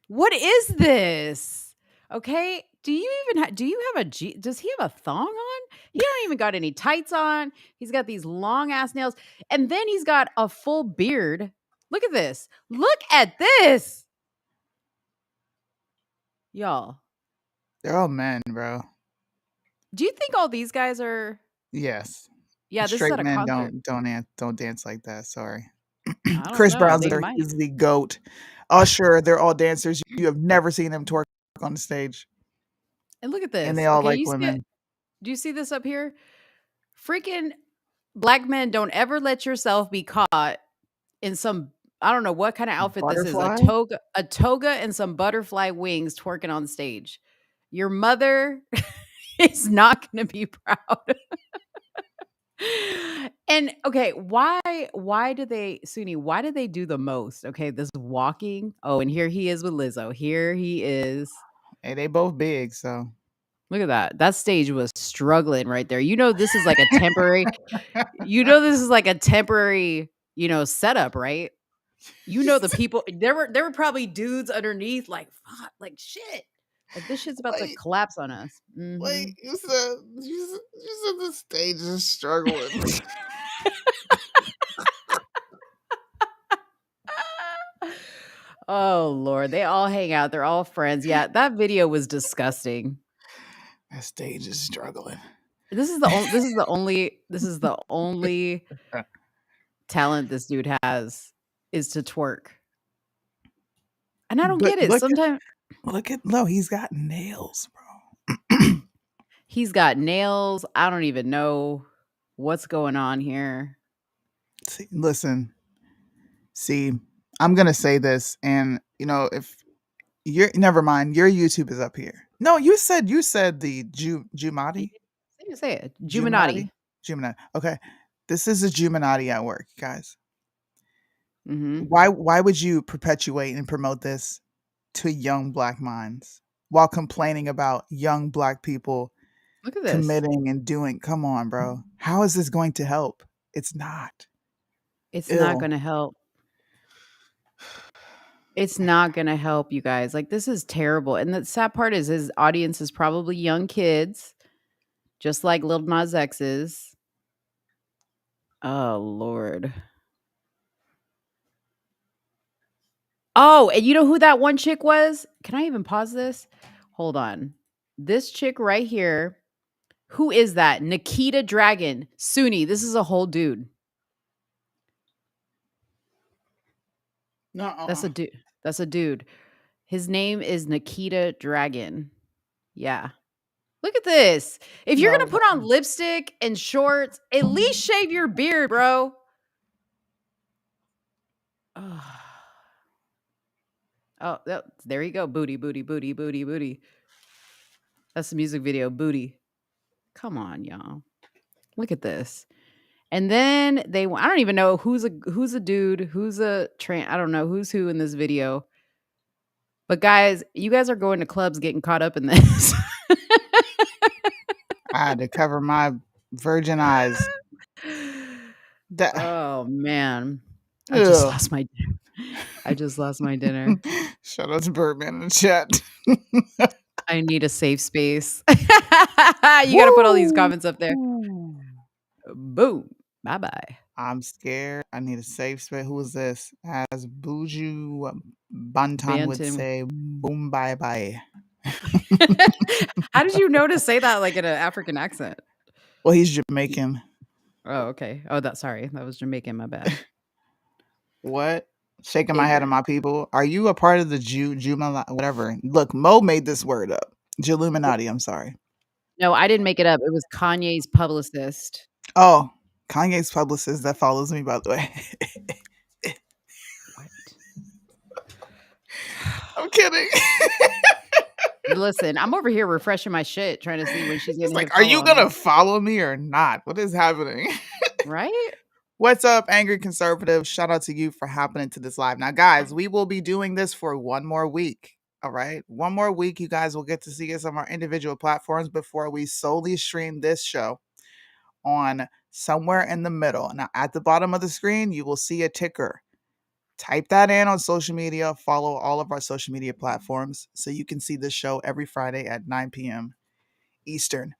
what is this? Okay. Do you have a G? Does he have a thong on? He don't even got any tights on. He's got these long ass nails. And then he's got a full beard. Look at this. Look at this. Y'all. They're all men, bro. Do you think all these guys are Yes. Yeah, this is Straight at a men concert. don't dance like that. Sorry. I don't Chris know. Brown's They there. might. He's the goat. Usher, they're all dancers. You have never seen them twerk on the stage, And look at and they this. all Okay, like you see it? women. Do you see this up here? Freaking black men, don't ever let yourself be caught in some I don't know what kind of outfit this is. Butterfly. A toga and some butterfly wings twerking on stage. Your mother is not going to be proud. And okay, why did they Suni, why did they do the most? Okay, this walking. Oh, and here he is with Lizzo. Here he is. Hey, they both big, so Look at that. That stage was struggling right there. You know this is like a temporary you know this is like a temporary, setup, right? You know the people there were probably dudes underneath like fuck, like shit. Like this shit's about to wait, collapse on us. Mhm. you said the stage is struggling. Oh Lord, they all hang out. They're all friends. Yeah, that video was disgusting. That stage is struggling. This is the only talent this dude has is to twerk. And I don't But get it. Sometimes look at no, he's got nails, bro. he's got nails. I don't even know what's going on here. Listen, see, I'm gonna say this, and if you're never mind, your YouTube is up here. No, you said the You Jumati, say it. Juminati. Juminati, Juminati. Okay, this is a Juminati at work, guys. Mhm. Why would you perpetuate and promote this to young black minds while complaining about young black people Look at this. committing and doing? Come on, bro. How is this going to help? It's not. It's not Ill. gonna help. It's not gonna help, you guys. Like, this is terrible, and the sad part is his audience is probably young kids, just like Lil Nas X is. Oh, Lord. Oh, and you know who that one chick was? Can I even pause this? Hold on. This chick right here, who is that? Nikita Dragon. Suni, this is a whole dude. That's No. a dude. That's a dude. His name is Nikita Dragon. Yeah. Look at this. If you're No. gonna put on lipstick and shorts, at least shave your beard, bro. Oh, there you go. Booty, booty, booty, booty, booty. That's the music video. Booty. Come on, y'all. Look at this. And then I don't even know who's a dude, who's a I don't know who's who in this video. But guys, you guys are going to clubs getting caught up in this. I had to cover my virgin eyes. That Oh man. I just ugh. lost my I just lost my dinner. Shout out to Birdman in the chat. I need a safe space. You got to put all these comments up there. Woo! Boom. Bye-bye. I'm scared. I need a safe space. Who is this? As Buju Banton would Bantam. say, boom, bye, bye. How did you know to say that like in an African accent? Well, he's Jamaican. Oh, okay. Oh, sorry. That was Jamaican. My bad. What? Shaking my head at Ignorant. my people. Are you a part of the Juma, whatever? Look, Mo made this word up. Illuminati, I'm sorry. No, I didn't make it up. It was Kanye's publicist. Oh, Kanye's publicist that follows me, by the way. What? I'm kidding. Listen, I'm over here refreshing my shit, trying to see when she's He's gonna hit like, are you follow on gonna me. follow me or not? What is happening? Right? What's up, Angry Conservative? Shout out to you for happening to this live. Now, guys, we will be doing this for one more week. All right. One more week, you guys will get to see us on our individual platforms before we solely stream this show on somewhere in the middle. Now, at the bottom of the screen, you will see a ticker. Type that in on social media. Follow all of our social media platforms so you can see this show every Friday at 9 p.m. Eastern.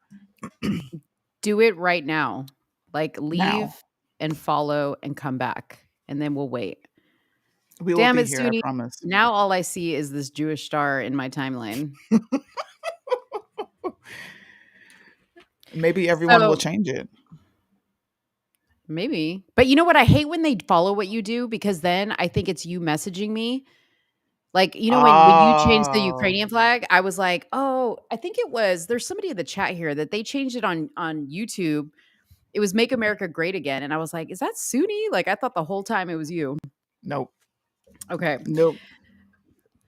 Do it right now. Like, Now. leave and follow and come back, and then we'll wait. We will Damn be it, here, I Suni. promise. Now all I see is this Jewish star in my timeline. Maybe everyone will So change it. maybe. But you know what? I hate when they follow what you do because then I think it's you messaging me. Like, when you changed the Oh, Ukrainian flag, I was like, "Oh, I think it was there's somebody in the chat here that they changed it on YouTube. It was Make America Great Again." And I was like, "Is that Suni?" Like, I thought the whole time it was you. nope. Okay. Nope.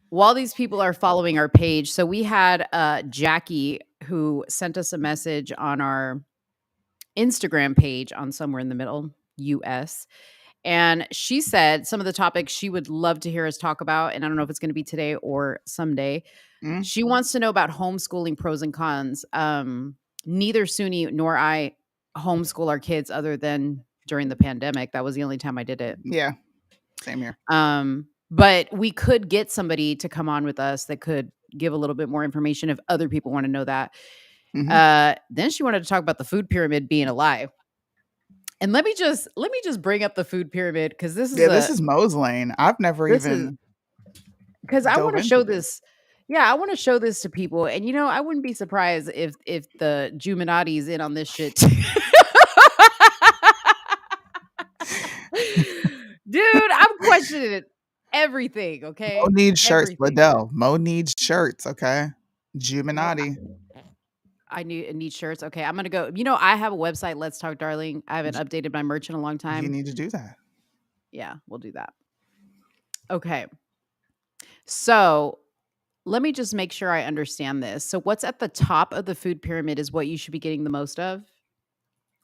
While these people are following our page, so we had Jackie who sent us a message on our Instagram page on Somewhere in the Middle US. And she said some of the topics she would love to hear us talk about. And I don't know if it's going to be today or someday. Mm, She wants to know about homeschooling pros and cons. Neither Suni nor I homeschool our kids other than during the pandemic. That was the only time I did it. yeah, same here. But we could get somebody to come on with us that could give a little bit more information if other people want to know that. Hmm. Then she wanted to talk about the food pyramid being a lie. And let me just bring up the food pyramid because Yeah, this is Mo's lane. I've never this is even because I dove want to into show this. this. Yeah, I want to show this to people, and I wouldn't be surprised if the Juminati's in on this shit. Dude, I'm questioning everything. Mo Okay, needs shirts, everything. Liddell. Mo needs shirts, okay? Mo, Juminati. I need shirts. Okay, I'm gonna go. I have a website. Let's Talk, Darling. I haven't updated my merch in a long You time. need to do that. Yeah, we'll do that. Okay, so let me just make sure I understand this. So, what's at the top of the food pyramid is what you should be getting the most of,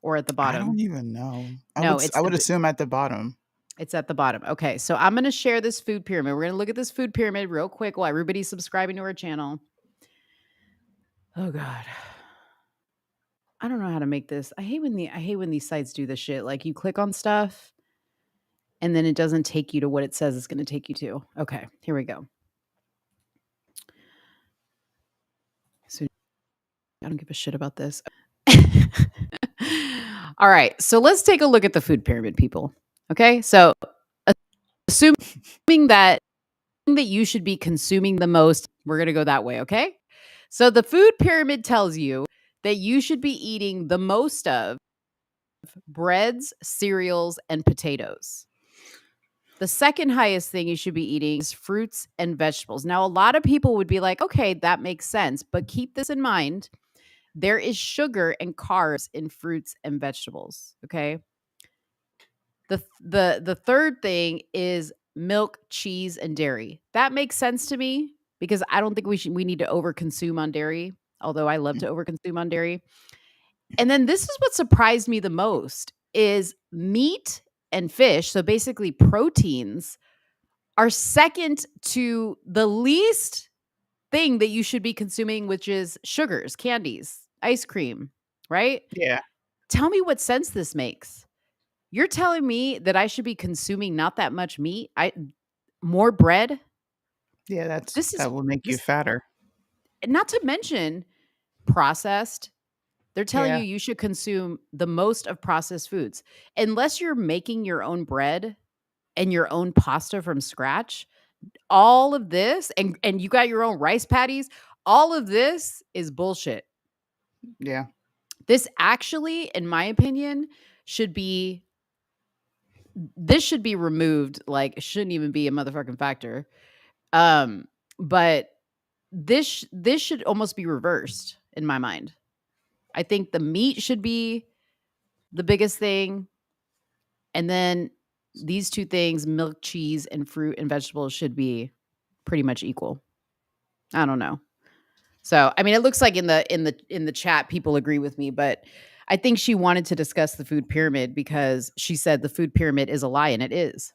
or at the I don't bottom? even know. No, I would assume at the bottom. it's at the bottom. Okay, so I'm gonna share this food pyramid. We're gonna look at this food pyramid real quick while everybody's subscribing to our channel. Oh God. I don't know how to make this. I hate when these sites do this shit. Like you click on stuff and then it doesn't take you to what it says it's going to take you to. Okay, here we go. So I don't give a shit about this. All right, so let's take a look at the food pyramid, people. Okay, so assuming that you should be consuming the most, we're going to go that way. Okay, so the food pyramid tells you that you should be eating the most of breads, cereals, and potatoes. The second highest thing you should be eating is fruits and vegetables. Now, a lot of people would be like, okay, that makes sense. But keep this in mind. There is sugar and carbs in fruits and vegetables. Okay. The third thing is milk, cheese, and dairy. That makes sense to me because I don't think we need to overconsume on dairy, although I love to overconsume on dairy. And then this is what surprised me the most is meat and fish, so basically proteins are second to the least thing that you should be consuming, which is sugars, candies, ice cream, right? Yeah. Tell me what sense this makes. You're telling me that I should be consuming not that much meat, more bread. Yeah, This is that will make you this, fatter. not to mention processed. They're telling Yeah. you should consume the most of processed foods. Unless you're making your own bread and your own pasta from scratch, all of this and you got your own rice patties, all of this is bullshit. Yeah. This actually, in my opinion, should be removed. Like it shouldn't even be a motherfucking factor. But this should almost be reversed in my mind. I think the meat should be the biggest thing. And then these two things, milk, cheese, and fruit and vegetables, should be pretty much equal. I don't know. So, I mean, it looks like in the chat people agree with me, but I think she wanted to discuss the food pyramid because she said the food pyramid is a lie, and it is.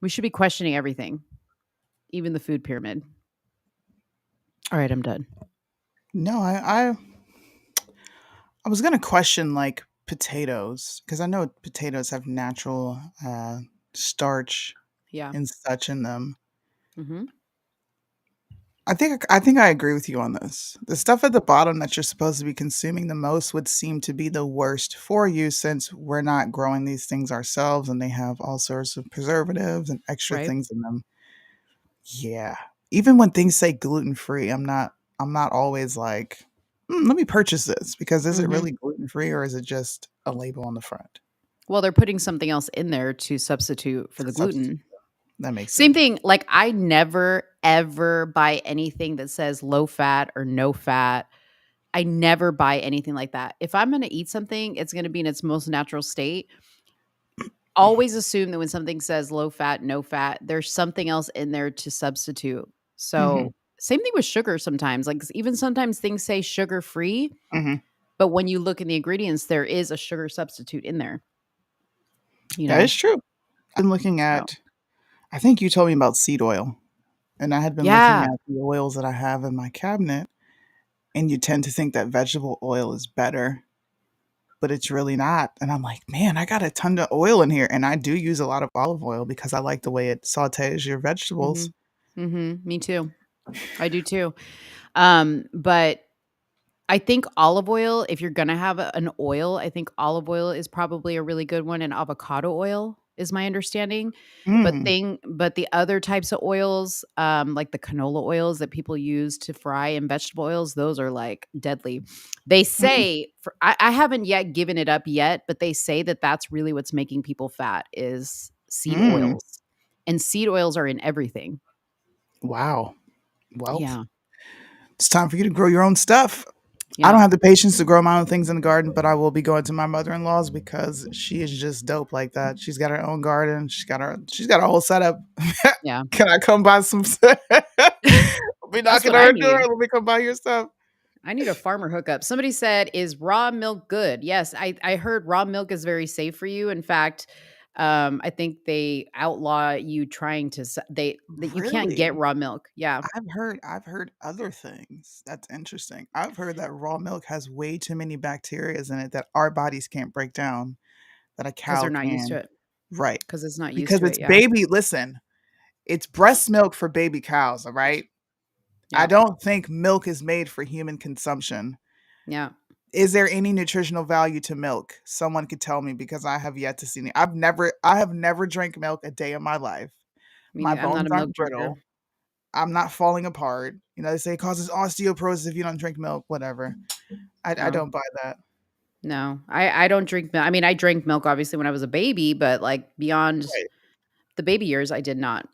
We should be questioning everything, even the food pyramid. All right, I'm done. No, I was gonna question like potatoes because I know potatoes have natural starch Yeah. and such in them. Hmm. I think I agree with you on this. The stuff at the bottom that you're supposed to be consuming the most would seem to be the worst for you since we're not growing these things ourselves and they have all sorts of preservatives and extra Right. things in them. Yeah. Even when things say gluten free, I'm not always like, let me purchase this because is it Mhm. really gluten free or is it just a label on the front? Well, they're putting something else in there to substitute for To the substitute. gluten. That makes Same sense. thing, like, I never, ever buy anything that says low fat or no fat. I never buy anything like that. If I'm gonna eat something, it's gonna be in its most natural state. Always assume that when something says low fat, no fat, there's something else in there to substitute. Hmm. So, same thing with sugar sometimes, like, even sometimes things say sugar free, Hmm. but when you look in the ingredients, there is a sugar substitute in there, you That know? is true. I've been looking So at, I think you told me about seed oil, and I had been looking yeah. at the oils that I have in my cabinet, and you tend to think that vegetable oil is better, but it's really not. And I'm like, man, I got a ton of oil in here, and I do use a lot of olive oil because I like the way it sautés your vegetables. Mhm. Mhm. Me too. I do too. But I think olive oil, if you're gonna have an oil, I think olive oil is probably a really good one, and avocado oil is my understanding. Mm, But the other types of oils, like the canola oils that people use to fry and vegetable oils, those are like deadly. They mm, say I haven't yet given it up yet, but they say that that's really what's making people fat is seed mm. oils, and seed oils are in everything. Wow. Well, Yeah, it's time for you to grow your own stuff. I yeah. don't have the patience to grow my own things in the garden, but I will be going to my mother-in-law's because she is just dope like that. She's got her own garden. She's got a whole setup. Yeah. Can I come buy some? Be That's knocking what on I her door. need. Let me come buy your stuff. I need a farmer hookup. Somebody said, "Is raw milk good?" Yes, I heard raw milk is very safe for you. In fact, I think they outlaw you trying to they that you can't get Really? raw milk. Yeah, I've heard other things. That's interesting. I've heard that raw milk has way too many bacterias in it that our bodies can't break down, that a because they're cow not used to can. it. Right. Because it's not used Because to it. it's Yeah, baby, listen, it's breast milk for baby cows, all right? I yeah, don't think milk is made for human consumption. yeah. Is there any nutritional value to milk? Someone could tell me because I have yet to see it. I have never drank milk a day in my life. My I'm not bones a milk aren't drinker. brittle. I'm not falling apart. They say it causes osteoporosis if you don't drink milk, whatever. I No, don't buy that. no. I don't drink milk. I mean, I drank milk obviously when I was a baby, but like beyond Right. the baby years, I did not.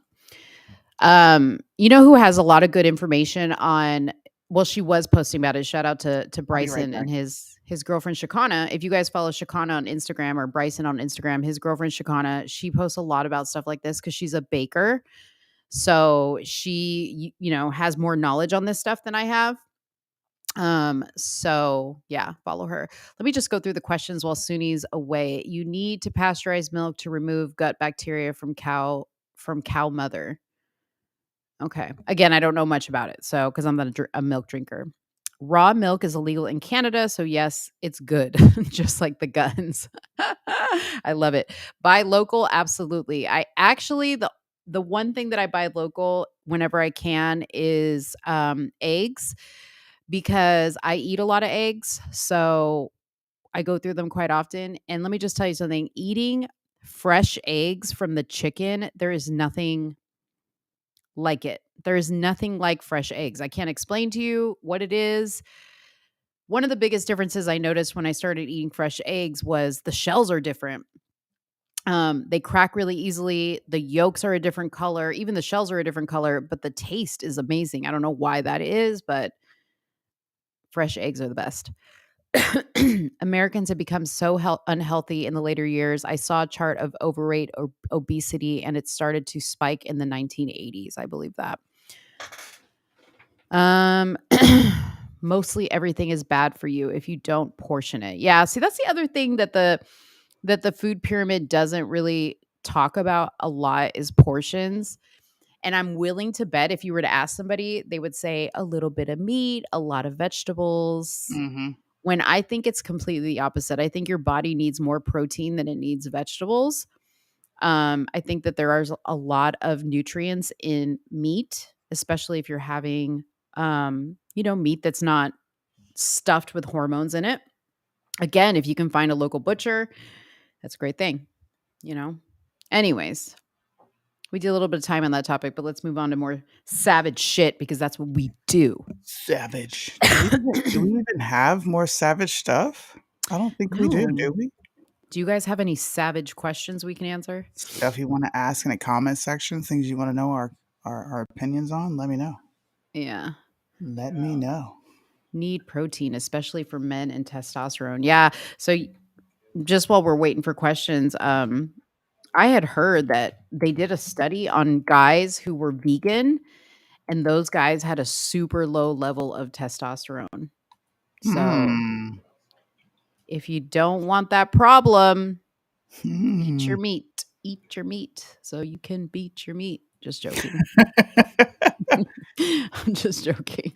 You know who has a lot of good information on well, she was posting about it. Shout out to I'll be right Bryson back. and his girlfriend Shakana. If you guys follow Shakana on Instagram or Bryson on Instagram, his girlfriend Shakana, she posts a lot about stuff like this because she's a baker. So she has more knowledge on this stuff than I have. So yeah, follow her. Let me just go through the questions while Suni's away. You need to pasteurize milk to remove gut bacteria from cow mother. Okay. Again, I don't know much about it. So, because I'm not a milk drinker. Raw milk is illegal in Canada. So, yes, it's good, just like the guns. I love it. Buy local. Absolutely. I actually, the one thing that I buy local whenever I can is eggs because I eat a lot of eggs. So, I go through them quite often. And let me just tell you something eating fresh eggs from the chicken, there is nothing like it. There is nothing like fresh eggs. I can't explain to you what it is. One of the biggest differences I noticed when I started eating fresh eggs was the shells are different. They crack really easily. The yolks are a different color. Even the shells are a different color, but the taste is amazing. I don't know why that is, but fresh eggs are the best. Americans have become so unhealthy in the later years. I saw a chart of overweight or obesity, and it started to spike in the 1980s. I believe that. Um, mostly everything is bad for you if you don't portion it. Yeah, see that's the other thing that the food pyramid doesn't really talk about a lot is portions. And I'm willing to bet if you were to ask somebody, they would say a little bit of meat, a lot of vegetables. Hmm. When I think it's completely the opposite. I think your body needs more protein than it needs vegetables. I think that there are a lot of nutrients in meat especially if you're having, meat that's not stuffed with hormones in it. Again, if you can find a local butcher, that's a great thing, you know? Anyways, we did a little bit of time on that topic, but let's move on to more savage shit because that's what we do. Savage. Do we even have more savage stuff? I don't think we do. No. Do we? Do you guys have any savage questions we can answer? Stuff you want to ask in the comment section, things you want to know our opinions on, let me know. Yeah. Let me know. Need protein, especially for men and testosterone. Yeah. So just while we're waiting for questions, I had heard that they did a study on guys who were vegan, and those guys had a super low level of testosterone. So Hmm. if you don't want that problem, eat Hmm. your meat. Eat your meat so you can beat your meat. Just joking. I'm just joking.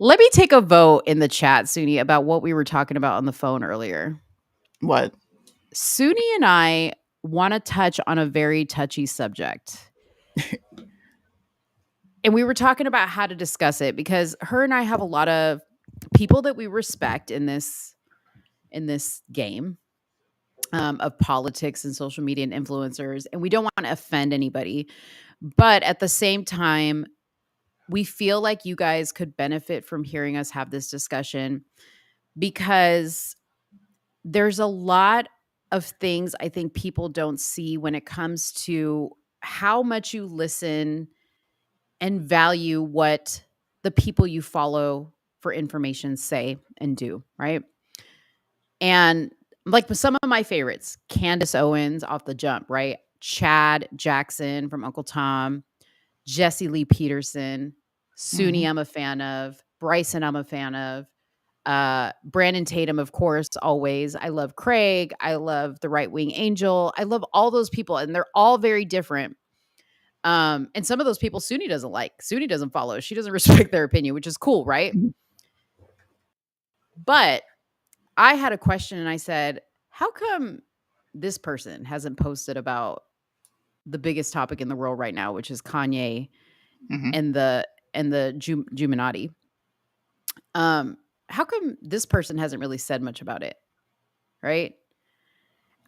Let me take a vote in the chat, Suni, about what we were talking about on the phone earlier. What? Suni and I want to touch on a very touchy subject. And we were talking about how to discuss it because her and I have a lot of people that we respect in this game of politics and social media and influencers, and we don't want to offend anybody. But at the same time, we feel like you guys could benefit from hearing us have this discussion because there's a lot of things I think people don't see when it comes to how much you listen and value what the people you follow for information say and do, right? And like with some of my favorites, Candace Owens off the jump, right? Chad Jackson from Uncle Tom, Jesse Lee Peterson, Suni, Mhm. I'm a fan of, Bryson, I'm a fan of, Brandon Tatum, of course, always. I love Craig. I love the Right Wing Angel. I love all those people, and they're all very different. And some of those people Suni doesn't like. Suni doesn't follow. She doesn't respect their opinion, which is cool, right? Mhm. But I had a question and I said, how come this person hasn't posted about the biggest topic in the world right now, which is Kanye Mhm. and the Juminati? How come this person hasn't really said much about it? Right?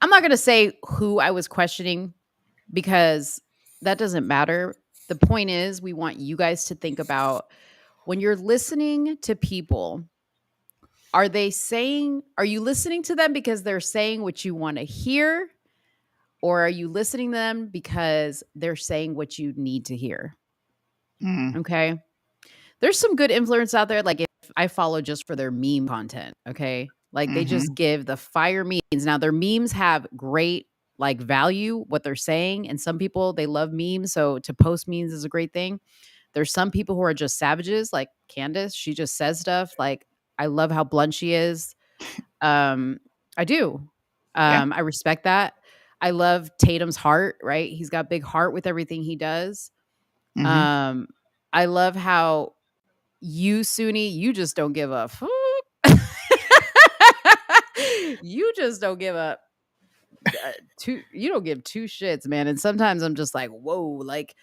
I'm not going to say who I was questioning because that doesn't matter. The point is, we want you guys to think about when you're listening to people, are you listening to them because they're saying what you want to hear? Or are you listening to them because they're saying what you need to hear? Mhm. Okay. There's some good influence out there. Like if I follow just for their meme content, okay? Like they just Mhm. give the fire memes. Now their memes have great like value, what they're saying. And some people they love memes. So to post memes is a great thing. There's some people who are just savages, like Candace. She just says stuff. Like I love how blunt she is. Um, I do. Yeah. I respect that. I love Tatum's heart, right? He's got big heart with everything he does. Mhm. Um, I love how you, Suni, you just don't give a fuck. You just don't give a two. You don't give two shits, man. And sometimes I'm just like, whoa, like,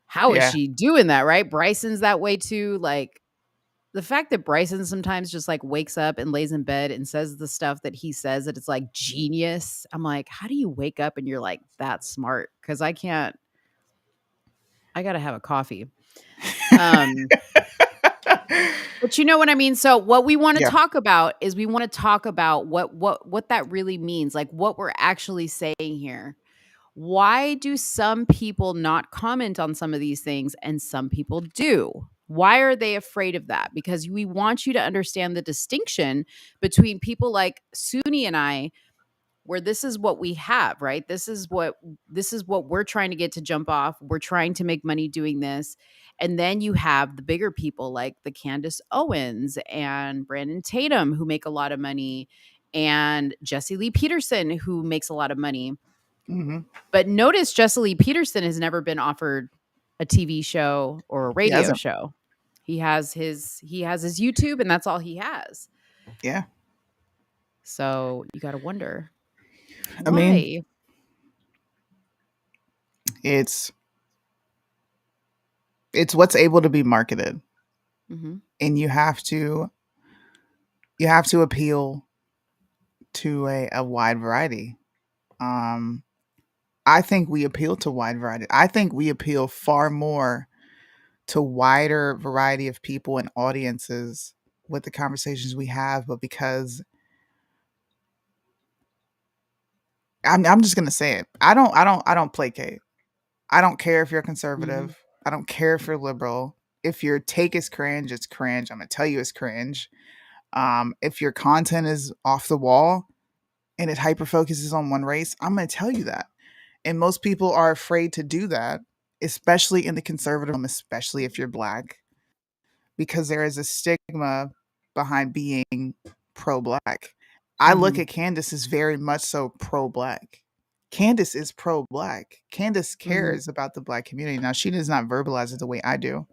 how is Yeah. she doing that? Right? Bryson's that way too. Like the fact that Bryson sometimes just like wakes up and lays in bed and says the stuff that he says that it's like genius. I'm like, how do you wake up and you're like that smart? Because I can't. I gotta have a coffee. Um, But you know what I mean? So what we want to Yeah. talk about is we want to talk about what that really means, like what we're actually saying here. Why do some people not comment on some of these things and some people do? Why are they afraid of that? Because we want you to understand the distinction between people like Suni and I where this is what we have, right? This is what we're trying to get to jump off. We're trying to make money doing this. And then you have the bigger people like the Candace Owens and Brandon Tatum who make a lot of money and Jesse Lee Peterson who makes a lot of money. Mhm. But notice Jesse Lee Peterson has never been offered a TV show or a He radio hasn't. show. He has his YouTube and that's all he has. Yeah. So you got to wonder I mean, why. it's It's what's able to be marketed, Mm-hmm. and you have to appeal to a wide variety. Um, I think we appeal to wide variety. I think we appeal far more to wider variety of people and audiences with the conversations we have, but because I'm just gonna say it. I don't placate. I don't care if you're Mm-hmm. conservative. I don't care if you're liberal. If your take is cringe, it's cringe. I'm gonna tell you it's cringe. If your content is off the wall and it hyper focuses on one race, I'm gonna tell you that. And most people are afraid to do that, especially in the conservative realm, especially if you're black, because there is a stigma behind being pro black. I look Mm-hmm. at Candace as very much so pro black. Candace is pro black. Candace Mm-hmm. cares about the black community. Now, she does not verbalize it the way I do.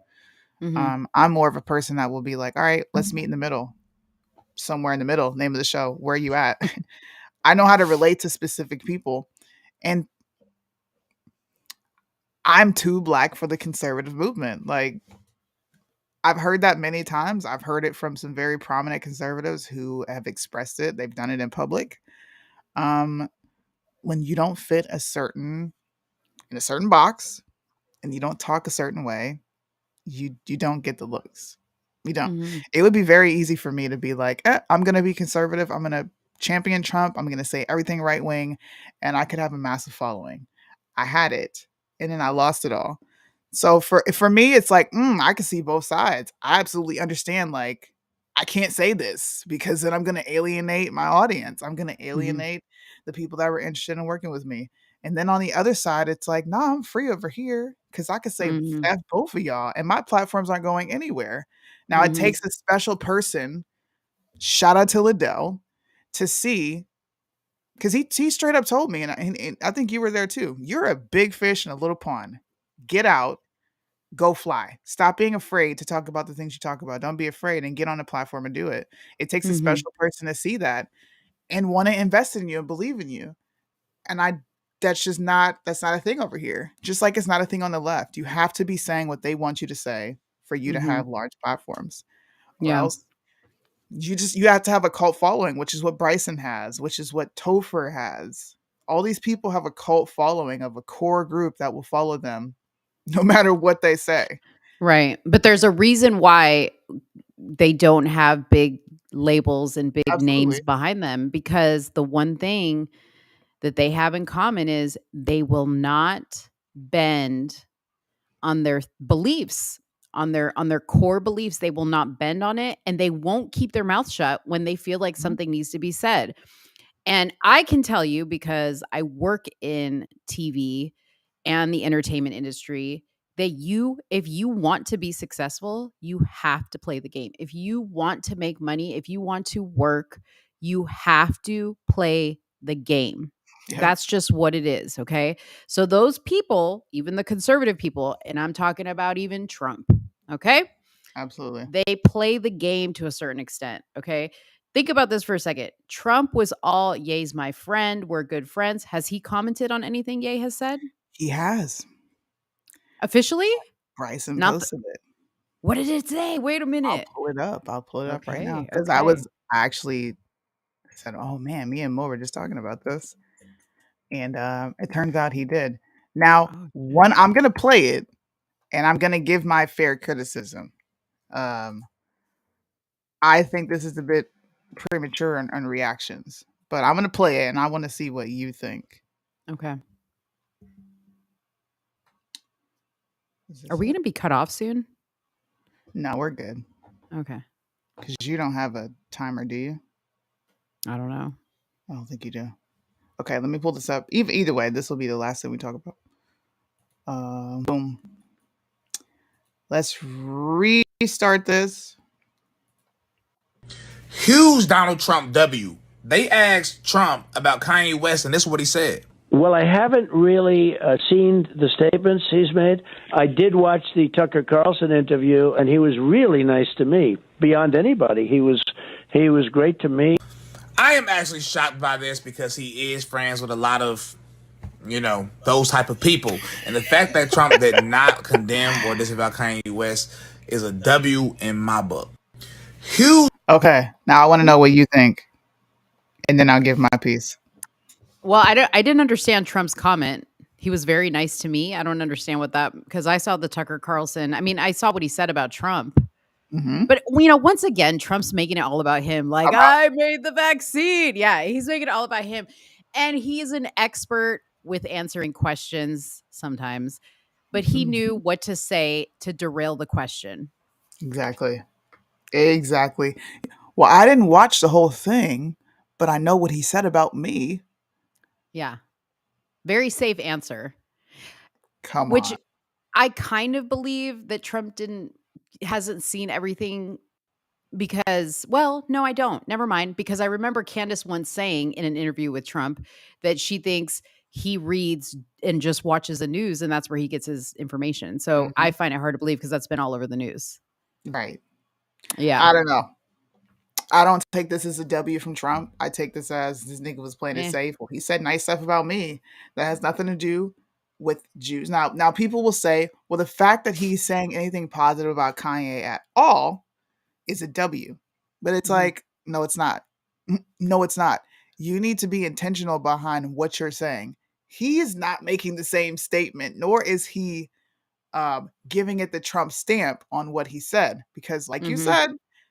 Mm-hmm. I'm more of a person that will be like, all right, let's meet in the middle, somewhere in the middle. Name of the show, where are you at? I know how to relate to specific people. And I'm too black for the conservative movement. Like, I've heard that many times. I've heard it from some very prominent conservatives who have expressed it. They've done it in public. Um, when you don't fit in a certain box and you don't talk a certain way, you don't get the looks. You don't. Mm-hmm. It would be very easy for me to be like, I'm gonna be conservative. I'm gonna champion Trump. I'm gonna say everything right wing, and I could have a massive following. I had it, and then I lost it all. So for me, it's like, I can see both sides. I absolutely understand. Like, I can't say this because then I'm gonna alienate my audience. I'm gonna Mm-hmm. alienate the people that were interested in working with me. And then on the other side, it's like, nah, I'm free over here because I could say Mm-hmm. F both of y'all, and my platforms aren't going anywhere. Now it Mm-hmm. takes a special person, shout out to Liddell, to see because he straight up told me, and I think you were there too. You're a big fish in a little pond. Get out, go fly. Stop being afraid to talk about the things you talk about. Don't be afraid and get on the platform and do it. It takes a Mm-hmm. special person to see that and want to invest in you and believe in you. And I that's not a thing over here. Just like it's not a thing on the left. You have to be saying what they want you to say for you to Mm-hmm. have large platforms. Or Yeah. else you have to have a cult following, which is what Bryson has, which is what Topher has. All these people have a cult following of a core group that will follow them no matter what they say. Right. But there's a reason why they don't have big labels and big names Absolutely. behind them, because the one thing that they have in common is they will not bend on their beliefs, on their core beliefs. They will not bend on it, and they won't keep their mouth shut when they feel like Mhm. something needs to be said. And I can tell you, because I work in TV and the entertainment industry, that if you want to be successful, you have to play the game. If you want to make money, if you want to work, you have to play the game. Yep. That's just what it is. Okay. So those people, even the conservative people, and I'm talking about even Trump, okay, Absolutely. they play the game to a certain extent. Okay. Think about this for a second. Trump was all, Ye's my friend. We're good friends. Has he commented on anything Ye has said He has. officially? Bryson Not posted it. What did it say? Wait a I'll minute. pull it up. I'll pull it up right now Okay, because okay. I actually said, "Oh man, me and Mo were just talking about this," and it turns out he did. Now, Oh, shit. one, I'm gonna play it, and I'm gonna give my fair criticism. Um, I think this is a bit premature on reactions, but I'm gonna play it, and I want to see what you think. Okay. Is Are this we it? gonna be cut off soon? No, we're good Okay. because you don't have a timer, do you? I don't know. I don't think you do. Okay, let me pull this up. Either way, this will be the last thing we talk about. Boom. Let's restart this. Huge Donald Trump W. They asked Trump about Kanye West, and this is what he said. Well, I haven't really seen the statements he's made. I did watch the Tucker Carlson interview, and he was really nice to me, beyond anybody. He was great to me. I am actually shocked by this because he is friends with a lot of, those type of people. And the fact that Trump did not condemn or disavow Kanye West is a W in my book. Huge. Okay, now I want to know what you think, and then I'll give my piece. Well, I didn't understand Trump's comment. He was very nice to me. I don't understand what that, because I saw the Tucker Carlson. I mean, I saw what he said about Trump. Mm-hmm. But once again, Trump's making it all about him. Like, About I made the vaccine. Yeah, he's making it all about him. And he's an expert with answering questions sometimes, but he knew Mhm. what to say to derail the question. Exactly. Exactly. Well, I didn't watch the whole thing, but I know what he said about me. Yeah. Very safe answer, Come which on. I kind of believe that Trump hasn't seen everything. Because, well, no, I don't. Never mind. Because I remember Candace once saying in an interview with Trump that she thinks he reads and just watches the news and that's where he gets his information. So I Mhm. find it hard to believe because that's been all over the news. Right. Yeah. I don't know. I don't take this as a W from Trump. I take this as this nigga was playing it Eh. safe. Well, he said nice stuff about me that has nothing to do with Jews. Now people will say, well, the fact that he's saying anything positive about Kanye at all is a W. But it's Mhm. like, no, it's not. No, it's not. You need to be intentional behind what you're saying. He is not making the same statement, nor is he giving it the Trump stamp on what he said. Because, like you Mhm. said,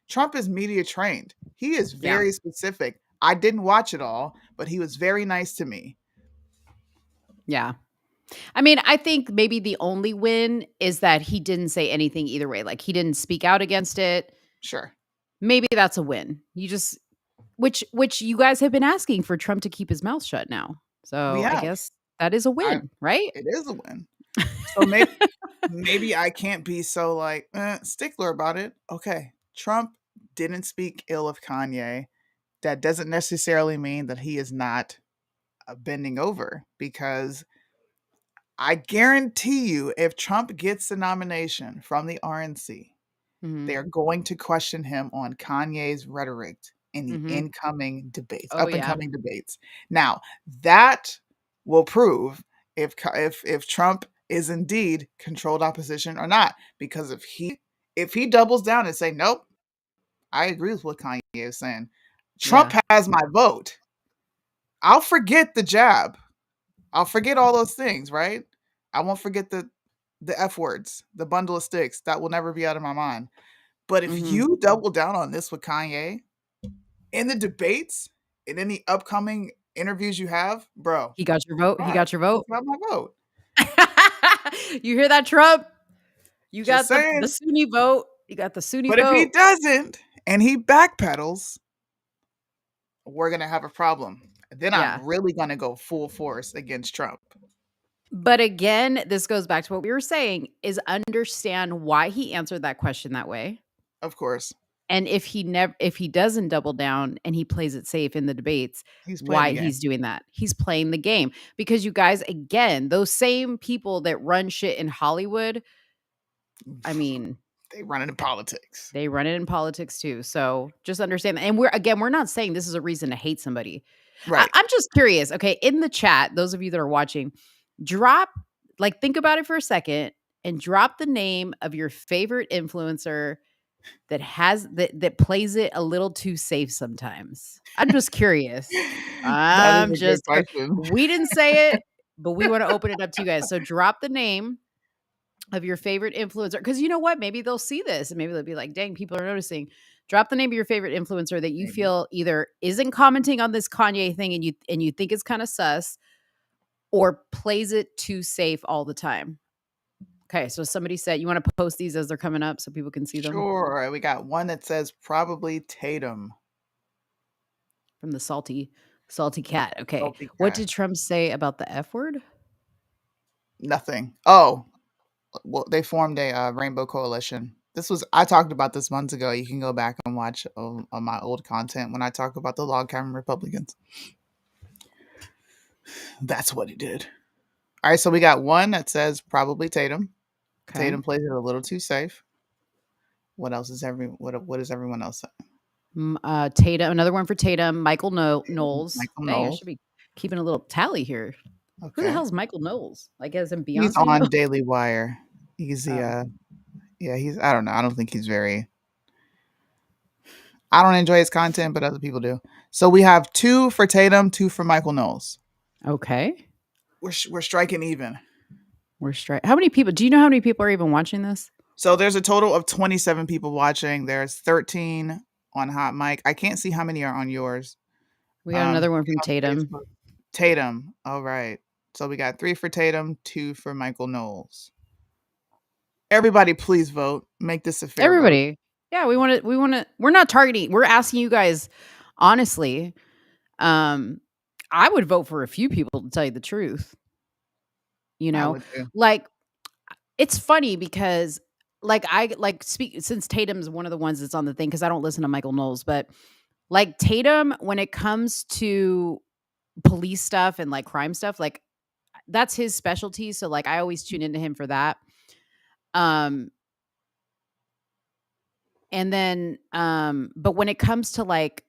Trump is media trained. He is Yeah. very specific. I didn't watch it all, but he was very nice to me. Yeah. I mean, I think maybe the only win is that he didn't say anything either way. Like he didn't speak out against it. Sure. Maybe that's a win. You just which you guys have been asking for Trump to keep his mouth shut now. We So I have. guess that is a I win, right? It is a win. So maybe I can't be so like stickler about it. Okay, Trump didn't speak ill of Kanye. That doesn't necessarily mean that he is not bending over because I guarantee you, if Trump gets the nomination from the RNC, Mhm. they're going to question him on Kanye's rhetoric in the Mhm. incoming debates, Oh, up and yeah. coming debates. Now, that will prove if Trump is indeed controlled opposition or not. Because if he doubles down and say, nope, I agree with what Kanye is saying, Trump Yeah. has my vote. I'll forget the jab. I'll forget all those things, right? I won't forget the F words, the bundle of sticks. That will never be out of my mind. But if Mhm. you double down on this with Kanye in the debates, in any upcoming interviews you have, bro, He got your vote? He right, got your he's vote? got my vote. You hear that, Trump? You Just got the saying. Sunni vote. You got the Sunni But if he vote. doesn't and he backpedals, we're gonna have a problem. Then I'm Yeah. really gonna go full force against Trump. But again, this goes back to what we were saying, is understand why he answered that question that way. Of course, And if he doesn't double down and he plays it safe in the debates, he's playing the why game. he's doing that. He's playing the game. Because you guys, again, those same people that run shit in Hollywood, I mean, They run it in politics, they run it in politics too. So just understand that. And we're not saying this is a reason to hate somebody. right? I'm just curious. Okay. In the chat, those of you that are watching, drop, like, think about it for a second and drop the name of your favorite influencer that plays it a little too safe sometimes. I'm just curious. That is I'm a good just curious. question. We didn't say it, but we want to open it up to you guys. So drop the name of your favorite influencer, because you know what? Maybe they'll see this and maybe they'll be like, dang, people are noticing. Drop the name of your favorite influencer that you Maybe. feel either isn't commenting on this Kanye thing and you think it's kind of sus, or plays it too safe all the time. Okay, so somebody said you want to post these as they're coming up so people can see them Sure. We got one that says probably Tatum. from the salty cat. Okay. Salty What cat. did Trump say about the F word? Nothing. Oh, well, they formed a rainbow coalition. I talked about this months ago. You can go back and watch on my old content when I talk about the log cabin Republicans. That's what he did. All right, so we got one that says probably Tatum. Okay. Tatum plays it a little too safe. What else is what is everyone else saying? Tatum, another one for Tatum. Michael Knowles. Michael Dang, I Knowles. should be keeping a little tally here. Who the Okay. hell's Michael Knowles? Like, as in He's Beyonce on Knowles? Daily Wire. He's the Oh, yeah, he's I don't know. I don't think he's very I don't enjoy his content, but other people do. So we have 2 for Tatum, 2 for Michael Knowles. okay. We're striking even. We're straight. How many people? Do you know how many people are even watching this? So there's a total of 27 people watching. There's 13 on Hot Mic. I can't see how many are on yours. We got another one Three from on Tatum. Facebook. Tatum. All right. So we got 3 for Tatum, 2 for Michael Knowles. Everybody, please vote. Make this a fair vote. Everybody. Yeah, we want to. We want to. We're not targeting. We're asking you guys honestly. Um, I would vote for a few people to tell you the truth. You I know, would too. like it's funny because I like speak since Tatum's one of the ones that's on the thing because I don't listen to Michael Knowles, but like Tatum, when it comes to police stuff and like crime stuff, like that's his specialty. So like I always tune into him for that. Um, and then but when it comes to like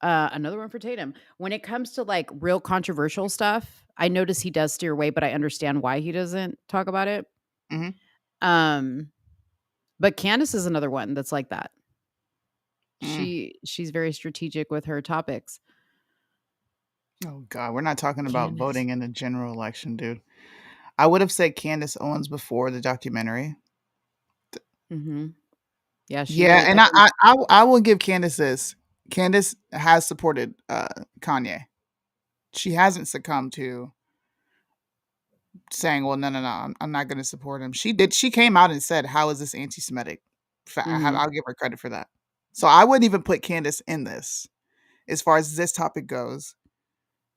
another one for Tatum, when it comes to like real controversial stuff, I notice he does steer away, but I understand why he doesn't talk about it. Mhm. Um, but Candace is another one that's like that. Mm. She's very strategic with her topics. Oh God, we're not talking about Candace. voting in the general election, dude. I would have said Candace Owens before the documentary. Mhm. Yeah, she Yeah, really and doesn't. I will give Candace this. Candace has supported Kanye. She hasn't succumbed to saying, "Well, no, no, no, I'm not going to support him." She did. She came out and said, "How is this anti-Semitic?" Mhm. I'll give her credit for that. So I wouldn't even put Candace in this as far as this topic goes.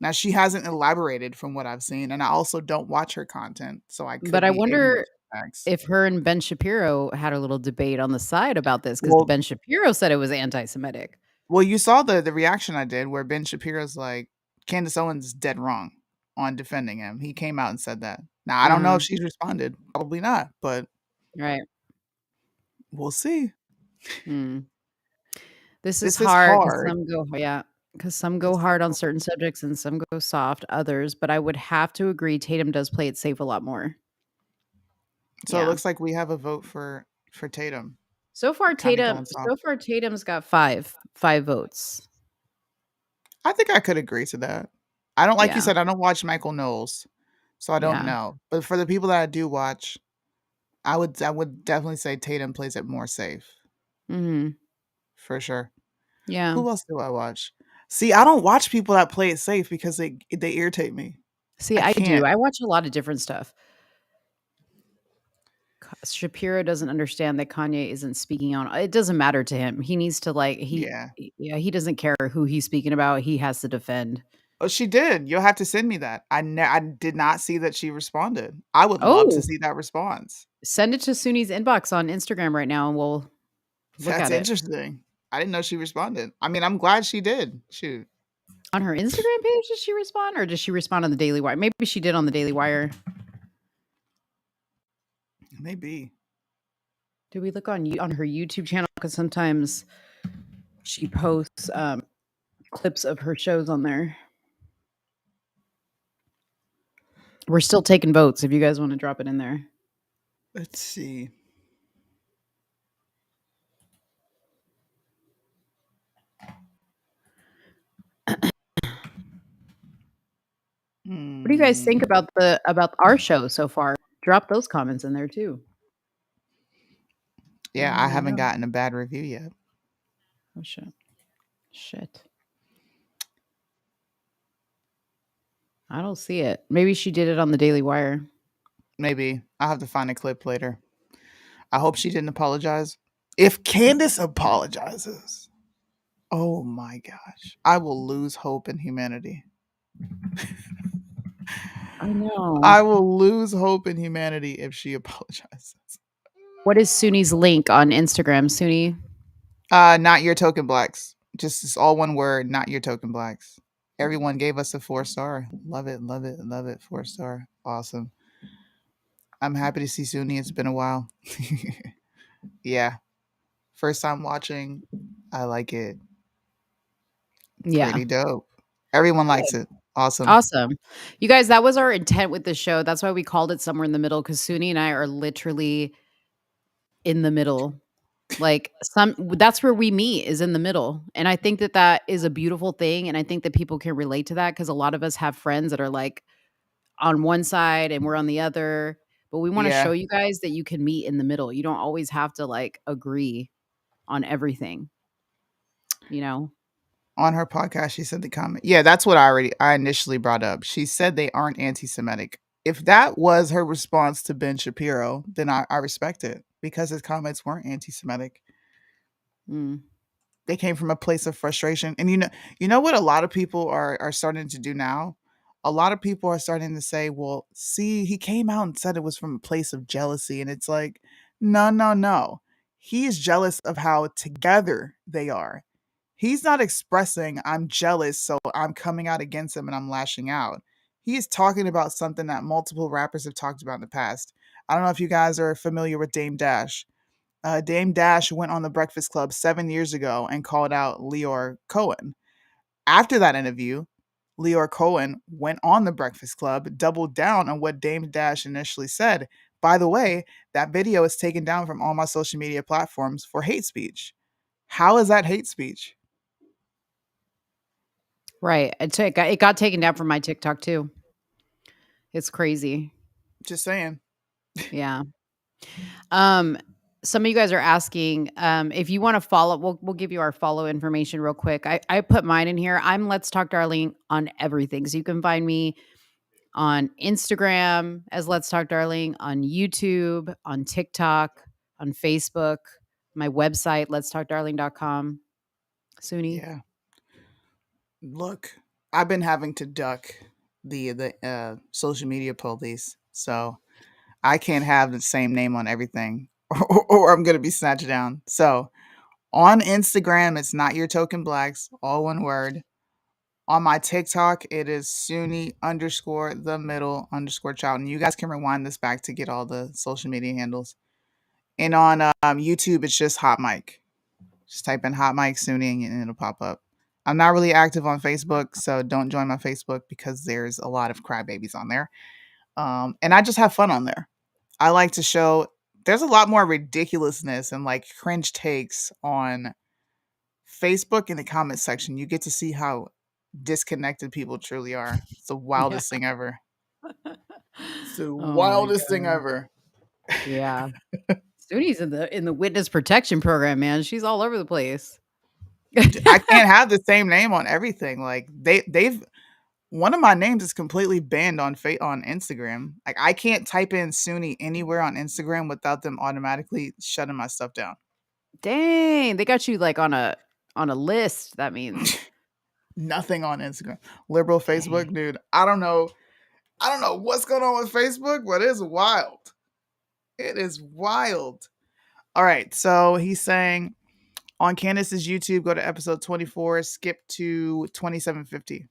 Now she hasn't elaborated from what I've seen, and I also don't watch her content, so I But could I be ignorant wonder to facts. if her and Ben Shapiro had a little debate on the side about this because Well, Ben Shapiro said it was anti-Semitic. well, you saw the reaction I did where Ben Shapiro's like, Candace Owens is dead wrong on defending him. He came out and said that. Now I don't know Uh-huh. if she's responded, probably not, but Right. we'll see. Mm. This is This is hard because hard. some This go is hard on hard. certain subjects and some go soft, others, but I would have to agree Tatum does play it safe a lot more. So it Yeah. looks like we have a vote for Tatum. Kind of going soft. So far Tatum's got 5 votes. I think I could agree to that. I don't like you Yeah. said, I don't watch Michael Knowles, so I don't Yeah. know. But for the people that I do watch, I would definitely say Tatum plays it more safe Mhm. for sure. Yeah. Who else do I watch? See, I don't watch people that play it safe because they irritate me. See, I I do. can't. I watch a lot of different stuff. Shapiro doesn't understand that Kanye isn't speaking on it doesn't matter to him. He needs to like Yeah. yeah, he doesn't care who he's speaking about. He has to defend. Oh, she did. You'll have to send me that. I did not see that she responded. I would love to Oh, see that response. send it to Suni's inbox on Instagram right now and we'll look That's at it. interesting. I didn't know she responded. I mean, I'm glad she did. Shoot. On her Instagram page, does she respond or does she respond on the Daily Wire? Maybe she did on the Daily Wire. Maybe. Do we look on her YouTube channel? Because sometimes she posts clips of her shows on there. We're still taking votes if you guys want to drop it in there. Let's see. What do you guys think Hmm. about our show so far? Drop those comments in there too. Yeah, I Let me haven't know. gotten a bad review yet. Oh shit. Shit. I don't see it. Maybe she did it on the Daily Wire. Maybe. I'll have to find a clip later. I hope she didn't apologize. If Candace apologizes, oh my gosh, I will lose hope in humanity. I know. I will lose hope in humanity if she apologizes. What is Suni's link on Instagram, Suni? Not your token blacks. Just it's all one word, not your token blacks. Everyone gave us a 4 star. Love it, love it, love it. 4 star. Awesome. I'm happy to see Suni. It's been a while. Yeah. First time watching. I like it. Yeah. Pretty dope. Everyone likes Good. it. Awesome. Awesome. You guys, that was our intent with the show. That's why we called it Somewhere in the Middle, because Suni and I are literally in the middle. Like that's where we meet, is in the middle. And I think that that is a beautiful thing. And I think that people can relate to that because a lot of us have friends that are like on one side and we're on the other. But we want to Yeah. show you guys that you can meet in the middle. You don't always have to like agree on everything, you know? On her podcast, she said the comment. Yeah, that's what I initially brought up. She said they aren't anti-Semitic. If that was her response to Ben Shapiro, then I respect it because his comments weren't anti-Semitic. Mm. They came from a place of frustration. And you know what a lot of people are starting to do now? A lot of people are starting to say, well, see, he came out and said it was from a place of jealousy. And it's like, no, no, no. He is jealous of how together they are. He's not expressing, I'm jealous, so I'm coming out against him and I'm lashing out. He is talking about something that multiple rappers have talked about in the past. I don't know if you guys are familiar with Dame Dash. Dame Dash went on the Breakfast Club 7 years ago and called out Leor Cohen. After that interview, Leor Cohen went on the Breakfast Club, doubled down on what Dame Dash initially said. By the way, that video is taken down from all my social media platforms for hate speech. How is that hate speech? Right. It got taken down from my TikTok too. It's crazy. Just saying. Yeah. Um, some of you guys are asking if you want to follow. We'll give you our follow information real quick. I put mine in here. I'm Let's Talk Darling on everything, so you can find me on Instagram as Let's Talk Darling, on YouTube, on TikTok, on Facebook, my website letstalkdarling.com. Suni. Yeah. Look, I've been having to duck the social media police, so I can't have the same name on everything, or I'm gonna be snatched down. So on Instagram, it's not your token blacks, all one word. On my TikTok, it is Sunni underscore the middle underscore child. And you guys can rewind this back to get all the social media handles. And on YouTube, it's just Hot Mic. Just type in Hot Mic Sunni and it'll pop up. I'm not really active on Facebook, so don't join my Facebook because there's a lot of crybabies on there. And I just have fun on there. I like to show there's a lot more ridiculousness and like cringe takes on Facebook in the comment section. You get to see how disconnected people truly are. It's the Yeah. wildest thing ever. It's the Oh my wildest thing god. ever. Yeah. Suni's in the witness protection program, man. She's all over the place. I can't have the same name on everything. Like they've one of my names is completely banned on Instagram. Like I can't type in Sunni anywhere on Instagram without them automatically shutting my stuff down. Dang, they got you like on a list. That means Nothing on Instagram. Liberal Facebook, dang. dude. I don't know what's going on with Facebook, but it's wild. It is wild. All right, so he's saying on Candace's YouTube, go to episode 24, skip to 2750.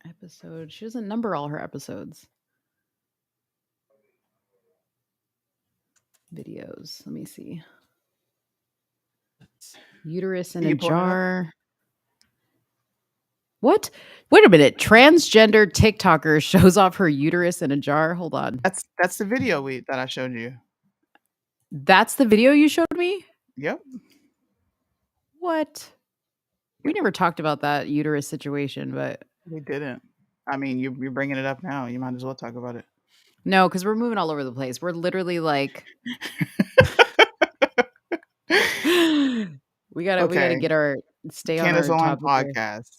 Episode. She doesn't number all her episodes. Videos. Let me see. Uterus in Are a you pulling it up? jar. What? Wait a minute. Transgender TikToker shows off her uterus in a jar. Hold on. That's the video that I showed you. That's the video you showed me? Yep. What? We never talked about that uterus situation, but We didn't. I mean, you're bringing it up now. You might as well talk about it. no, because we're moving all over the place. We're literally like we gotta Okay. get our stay on Candace our on topic here. podcast.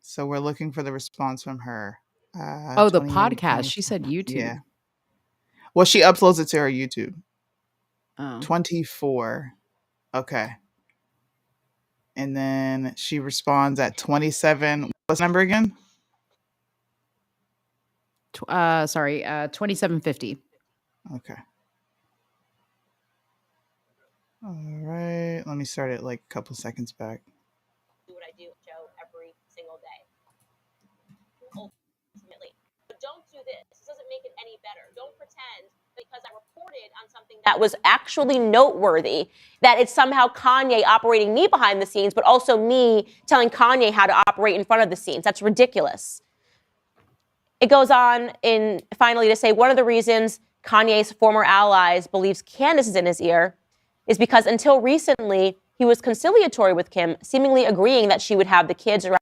So we're looking for the response from her. Oh, the 28, podcast. 20. She said Yeah. YouTube. Well, she uploads it to her YouTube. Oh. 24. Okay. And then she responds at 27. What's the number again? Sorry, 2750. Okay. All right. Let me start it like a couple seconds back. Do what I do, Joe, every single day. Ultimately. But don't do this. This doesn't make it any better. Don't pretend because I reported on something that was actually noteworthy, that it's somehow Kanye operating me behind the scenes, but also me telling Kanye how to operate in front of the scenes. That's ridiculous. It goes on in finally to say one of the reasons Kanye's former allies believes Candace is in his ear is because until recently, he was conciliatory with Kim, seemingly agreeing that she would have the kids around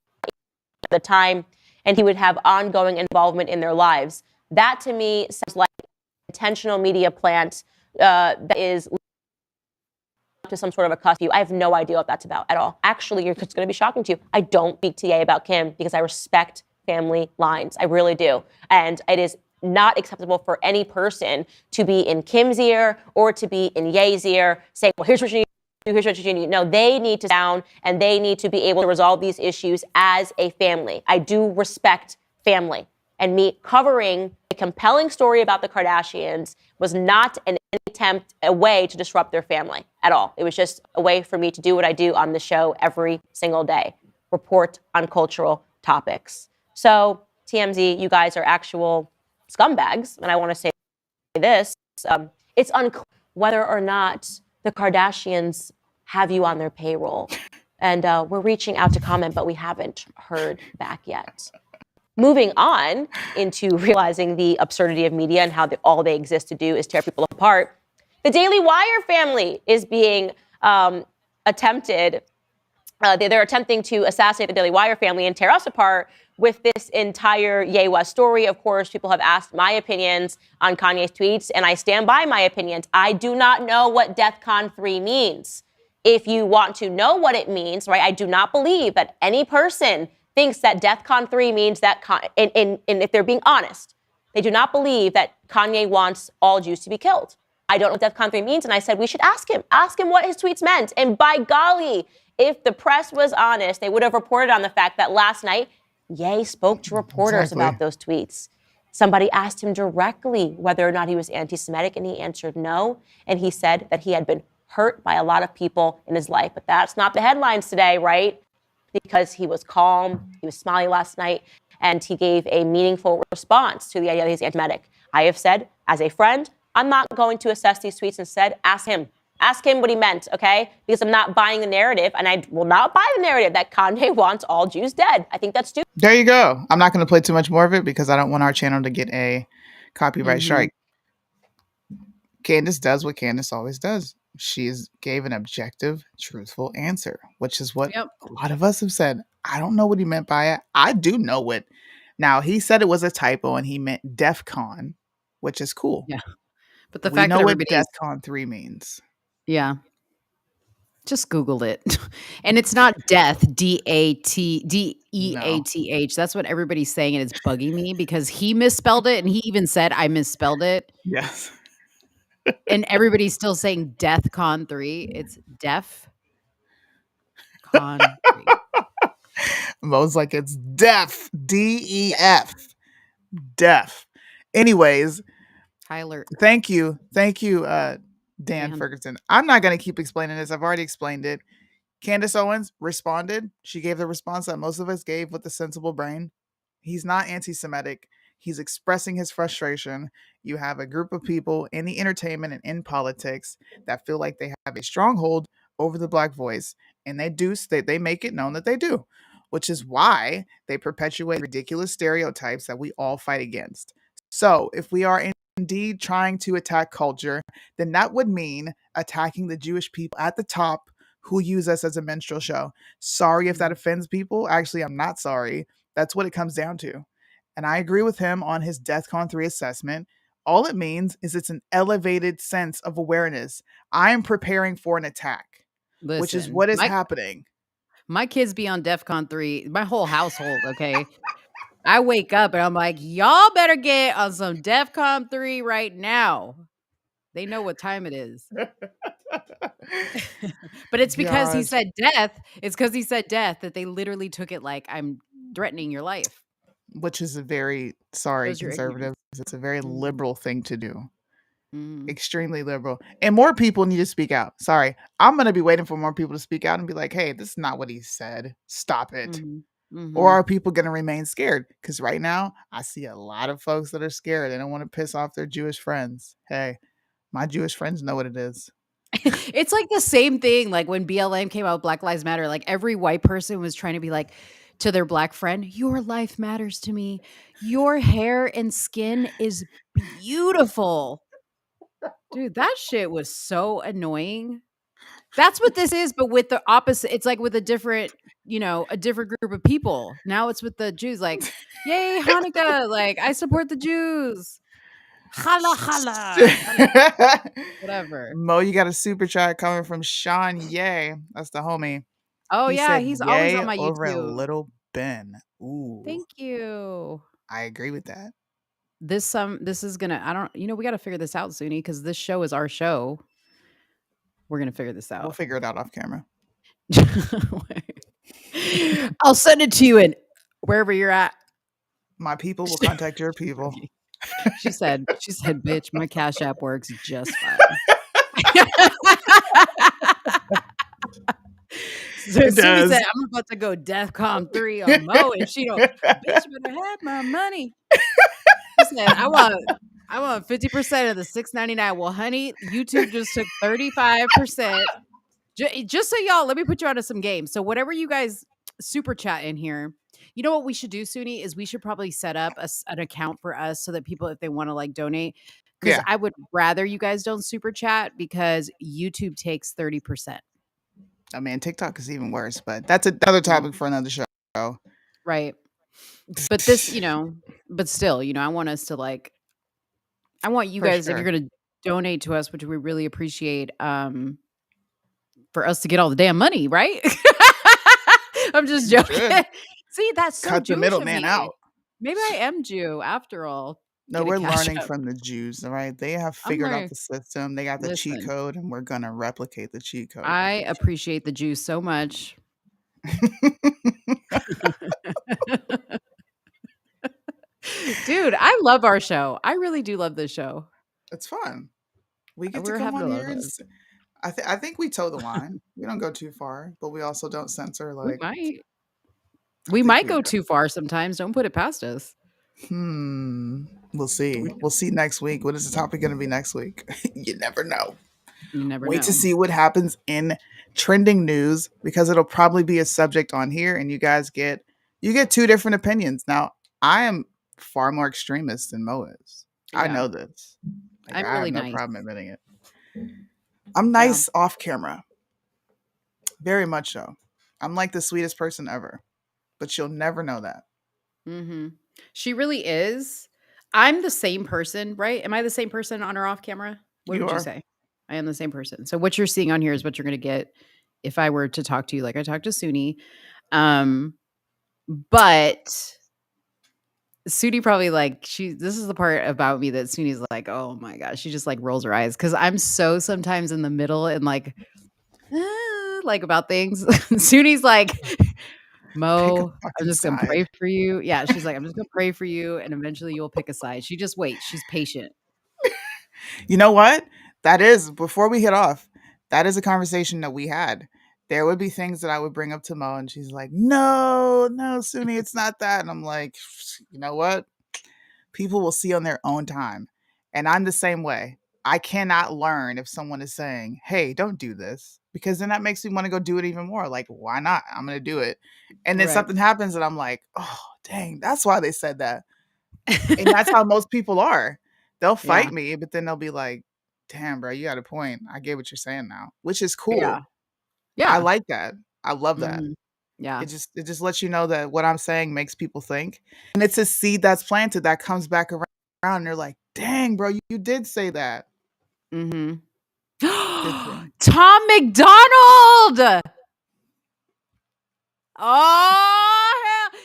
the time and he would have ongoing involvement in their lives. That to me sounds like an intentional media plant that is to some sort of a cusp. I have no idea what that's about at all. Actually, it's going to be shocking to you. I don't speak to Ye about Kim because I respect family lines. I really do. And it is not acceptable for any person to be in Kim's ear or to be in Ye's ear saying, well, here's what you need to do, here's what you need. No, they need to sit down and they need to be able to resolve these issues as a family. I do respect family. And me covering a compelling story about the Kardashians was not an attempt, a way to disrupt their family at all. It was just a way for me to do what I do on the show every single day, report on cultural topics. So TMZ, you guys are actual scumbags. And I want to say this, it's unclear whether or not the Kardashians have you on their payroll. And we're reaching out to comment, but we haven't heard back yet. Moving on into realizing the absurdity of media and how all they exist to do is tear people apart, the Daily Wire family is being attempted. They're attempting to assassinate the Daily Wire family and tear us apart with this entire Ye West story. Of course, people have asked my opinions on Kanye's tweets, and I stand by my opinions. I do not know what DEFCON 3 means. If you want to know what it means, right, I do not believe that any person thinks that DEFCON 3 means that, and if they're being honest, they do not believe that Kanye wants all Jews to be killed. I don't know what DEFCON 3 means, and I said we should ask him what his tweets meant. And by golly, if the press was honest, they would have reported on the fact that last night, Ye spoke to reporters about those tweets. Somebody asked him directly whether or not he was anti-Semitic, and he answered no. And he said that he had been hurt by a lot of people in his life. But that's not the headlines today, right? Because he was calm, he was smiling last night, and he gave a meaningful response to the idea that he's anti-Semitic. I have said, as a friend, I'm not going to assess these tweets. Instead, ask him. Ask him what he meant, okay? Because I'm not buying the narrative, and I will not buy the narrative that Kanye wants all Jews dead. I think that's stupid. There you go. I'm not going to play too much more of it because I don't want our channel to get a copyright strike. Candace does what Candace always does. She gave an objective, truthful answer, which is what a lot of us have said. I don't know what he meant by it. I do know what. Now, he said it was a typo and he meant DEFCON, which is cool. Yeah. But the we fact know that what DEFCON 3 means. Yeah. Just Google it. And it's not death, DEATH. That's what everybody's saying, and it's bugging me because he misspelled it, and he even said I misspelled it. Yes. And everybody's still saying DEFCON 3. It's DEFCON 3. Mo's like, it's DEF, DEF, DEF. Anyways, high alert. Thank you, Dan Ferguson. I'm not going to keep explaining this. I've already explained it. Candace Owens responded. She gave the response that most of us gave with a sensible brain. He's not anti-Semitic. He's expressing his frustration. You have a group of people in the entertainment and in politics that feel like they have a stronghold over the Black voice, and they make it known that they do, which is why they perpetuate ridiculous stereotypes that we all fight against. So if we are indeed trying to attack culture, then that would mean attacking the Jewish people at the top who use us as a minstrel show. Sorry if that offends people. Actually, I'm not sorry. That's what it comes down to. And I agree with him on his DEFCON 3 assessment. All it means is it's an elevated sense of awareness. I am preparing for an attack, which is what is happening. My kids be on DEFCON 3, my whole household, okay? I wake up and I'm like, y'all better get on some DEFCON 3 right now. They know what time it is. But it's because he said death. It's because he said death that they literally took it like I'm threatening your life. Which is a very, conservative. It's a very liberal thing to do. Extremely liberal. And more people need to speak out. Sorry. I'm going to be waiting for more people to speak out and be like, hey, this is not what he said. Stop it. Or are people going to remain scared? Because right now, I see a lot of folks that are scared. They don't want to piss off their Jewish friends. Hey, My Jewish friends know what it is. It's like the same thing, like, when BLM came out, Black Lives Matter, like, every white person was trying to be like to their black friend, "Your life matters to me. Your hair and skin is beautiful." Dude, that shit was so annoying. That's what this is, but with the opposite. It's like with a different, a different group of people. Now it's with the Jews, like, "Yay, Hanukkah, like, I support the Jews. Chala, chala, chala." Whatever. Mo, you got a super chat coming from Sean Ye. That's the homie. Oh, He yeah, said he's always on yay my over a YouTube. Little Ben. Ooh, Thank you. I agree with that. This is gonna I don't we gotta figure this out, Suni, because this show is our show. We're gonna figure this We'll out. figure it out off camera. I'll send it to you in wherever you're at. My people will contact your people. She said, "Bitch, my Cash App works just fine." So It Suni said, does. "I'm about to go DEFCON 3 on Mo, and she don't, bitch better have my money." She said, I want 50% of the $6.99." Well, honey, YouTube just took 35%. Just so y'all, let me put you onto some games. So whatever you guys super chat in here, you know what we should do, Suni, is we should probably set up an account for us so that people, if they want to like donate, because Yeah. I would rather you guys don't super chat because YouTube takes 30%. I mean, TikTok is even worse, but that's another topic for another show. Right. But this, but still, I want us to like, I want you For guys, if you're sure. going to donate to us, which we really appreciate, for us to get all the damn money, right? I'm just You joking. should. See, that's so Cut the Jewish of middleman me. out. Maybe I am Jew after all. No, Get a we're Cash learning App. from the Jews, all right? They have I'm figured out learning. the system. They got the cheat Listen, code, and we're going to replicate the cheat code. I appreciate the Jews so much. Dude, I love our show. I really do love this show. It's fun. We get to We're come having a on lot here of and fun. I think we toe the line. We don't go too far, but we also don't censor We like might. I We think might we go do. too far sometimes. Don't put it past us. We'll see. We'll see next week. What is the topic going to be next week? You never know. You never Wait to know. see what happens in trending news because it'll probably be a subject on here and you guys get two different opinions. Now, I am far more extremist than Mo is. I Yeah. know this. Like, I'm I have really no nice. problem admitting it. I'm nice off camera. Very much so. I'm like the sweetest person ever. But you'll never know that. Mm-hmm. She really is. I'm the same person, right? Am I the same person on or off camera? What You would you are. say? I am the same person. So what you're seeing on here is what you're going to get if I were to talk to you like I talked to Suni. But Suni probably like this is the part about me that Suni's like, oh my gosh, she just like rolls her eyes because I'm so sometimes in the middle and like about things. Suni's like, Mo, I'm fucking just gonna side. pray for you. Yeah, she's like, I'm just gonna pray for you, and eventually you'll pick a side. She just waits. She's patient. You know what? That is, before we hit off, that is a conversation that we had. There would be things that I would bring up to Mo, and she's like, no, Suni, it's not that. And I'm like, you know what? People will see on their own time. And I'm the same way. I cannot learn if someone is saying, hey, don't do this, because then that makes me want to go do it even more. Like, why not? I'm going to do it. And then Right. something happens, and I'm like, oh, dang, that's why they said that. And that's how most people are. They'll fight Yeah. me, but then they'll be like, damn, bro, you got a point. I get what you're saying now, which is Yeah. cool. Yeah. I like that. I love that. Mhm. Yeah. It just lets you know that what I'm saying makes people think. And it's a seed that's planted that comes back around. And they're like, dang, bro, you did say that. Mm-hmm. Good thing. Tom McDonald. Oh, hell.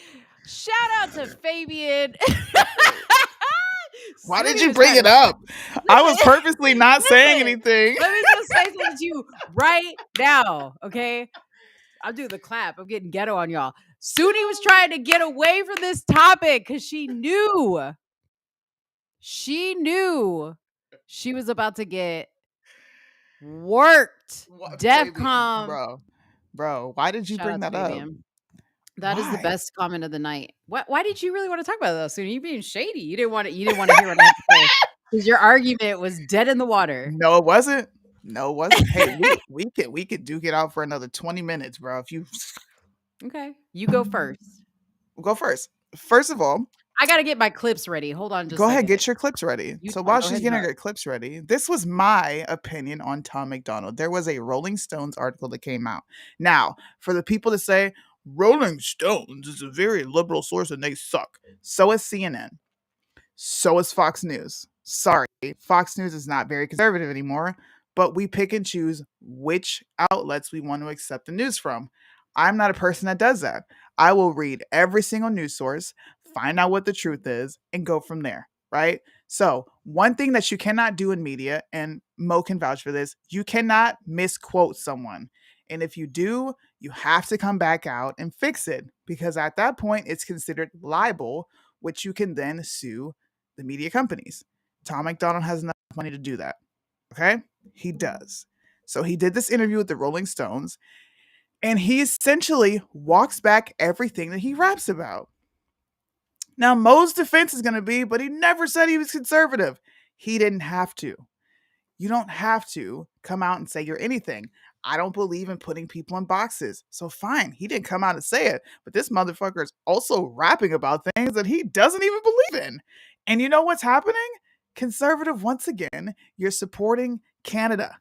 Shout out to Fabian. Why did Suni you was bring trying it to- up? I was Listen, purposely not saying listen. anything. Let me just say something to you right now, okay? I'll do the clap. I'm getting ghetto on y'all. Suni was trying to get away from this topic because she knew she was about to get worked. DEFCON. Bro, why did you Shout bring out to that up? Fabian. That is the Why? best comment of the night. Why did you really want to talk about that, Suni? You being shady. You didn't want to hear what I had to say. 'Cause your argument was dead in the water. No, it wasn't. No, it wasn't. Hey, we could duke it out for another 20 minutes, bro. If you Okay, you go first. go first. First of all, I gotta get my clips ready. Hold on just go a ahead, second. get your clips ready. You So talk. while Go she's ahead, getting talk. her clips ready, this was my opinion on Tom McDonald. There was a Rolling Stones article that came out. Now, for the people to say Rolling Stones is a very liberal source and they suck, so is CNN. So is Fox News. Sorry, Fox News is not very conservative anymore, but we pick and choose which outlets we want to accept the news from. I'm not a person that does that. I will read every single news source, find out what the truth is, and go from there, right? So, one thing that you cannot do in media, and Mo can vouch for this, you cannot misquote someone. And if you do, you have to come back out and fix it because at that point, it's considered libel, which you can then sue the media companies. Tom McDonald has enough money to do that. Okay? He does. So he did this interview with the Rolling Stones, and he essentially walks back everything that he raps about. Now, Mo's defense is going to be, but he never said he was conservative. He didn't have to. You don't have to come out and say you're anything. I don't believe in putting people in boxes. So fine, he didn't come out and say it, but this motherfucker is also rapping about things that he doesn't even believe in. And you know what's happening? Conservative, once again, you're supporting Canada.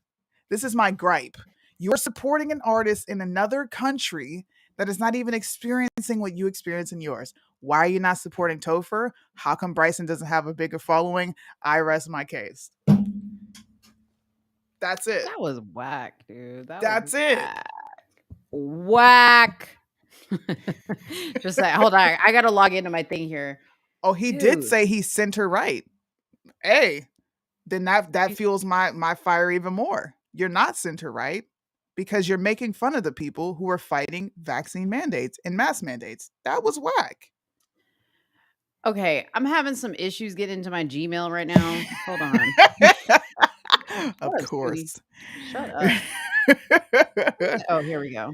This is my gripe. You're supporting an artist in another country that is not even experiencing what you experience in yours. Why are you not supporting Topher? How come Bryson doesn't have a bigger following? I rest my case. That's it. That was whack, dude. That was That's it. whack. Just like, hold on. I gotta log into my thing here. Oh, he did Dude. say he's center right. Hey, then that fuels my fire even more. You're not center right because you're making fun of the people who are fighting vaccine mandates and mask mandates. That was whack. Okay, I'm having some issues getting into my Gmail right now. Hold on. Of Shut up, sweetie. course. Shut up. Oh, here we go.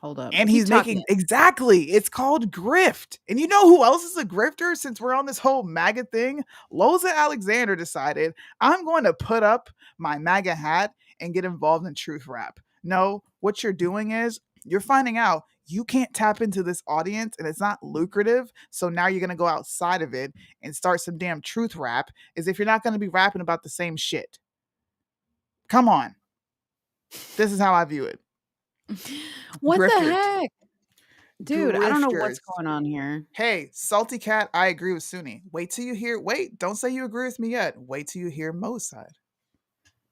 Hold up. And Keep he's talking. making exactly. It's called grift. And you know who else is a grifter since we're on this whole MAGA thing? Loza Alexander decided I'm going to put up my MAGA hat and get involved in truth rap. No, what you're doing is you're finding out you can't tap into this audience and it's not lucrative. So now you're going to go outside of it and start some damn truth rap as if you're not going to be rapping about the same shit. Come on. This is how I view it. What the Grifters. heck? Dude, I don't know what's Grifters. going on here. Hey, Salty Cat, I agree with Suni. Wait till you hear. Wait, don't say you agree with me yet. Wait till you hear Mo's side.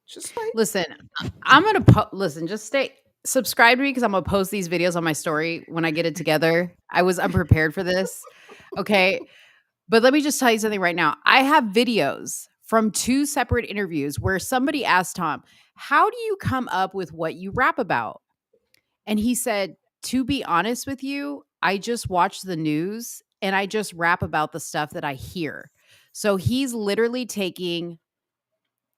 Just wait. Listen, I'm gonna listen. Just stay subscribe to me because I'm gonna post these videos on my story when I get it together. I was unprepared for this. Okay, but let me just tell you something right now. I have videos from 2 separate interviews where somebody asked Tom, "How do you come up with what you rap about?" And he said, "To be honest with you, I just watch the news and I just rap about the stuff that I hear." So he's literally taking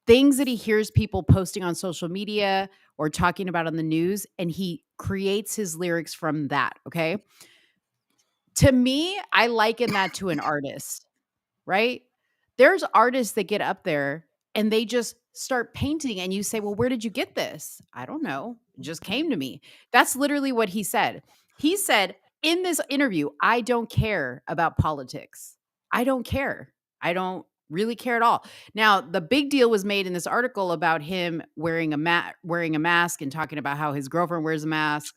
things that he hears people posting on social media or talking about on the news, and he creates his lyrics from that. Okay. To me, I liken that to an artist, right? There's artists that get up there and they just start painting, and you say, "Well, where did you get this?" "I don't know. It just came to me." That's literally what he said. He said in this interview, "I don't care about politics. I don't care. I don't really care at all." Now, the big deal was made in this article about him wearing a mask and talking about how his girlfriend wears a mask.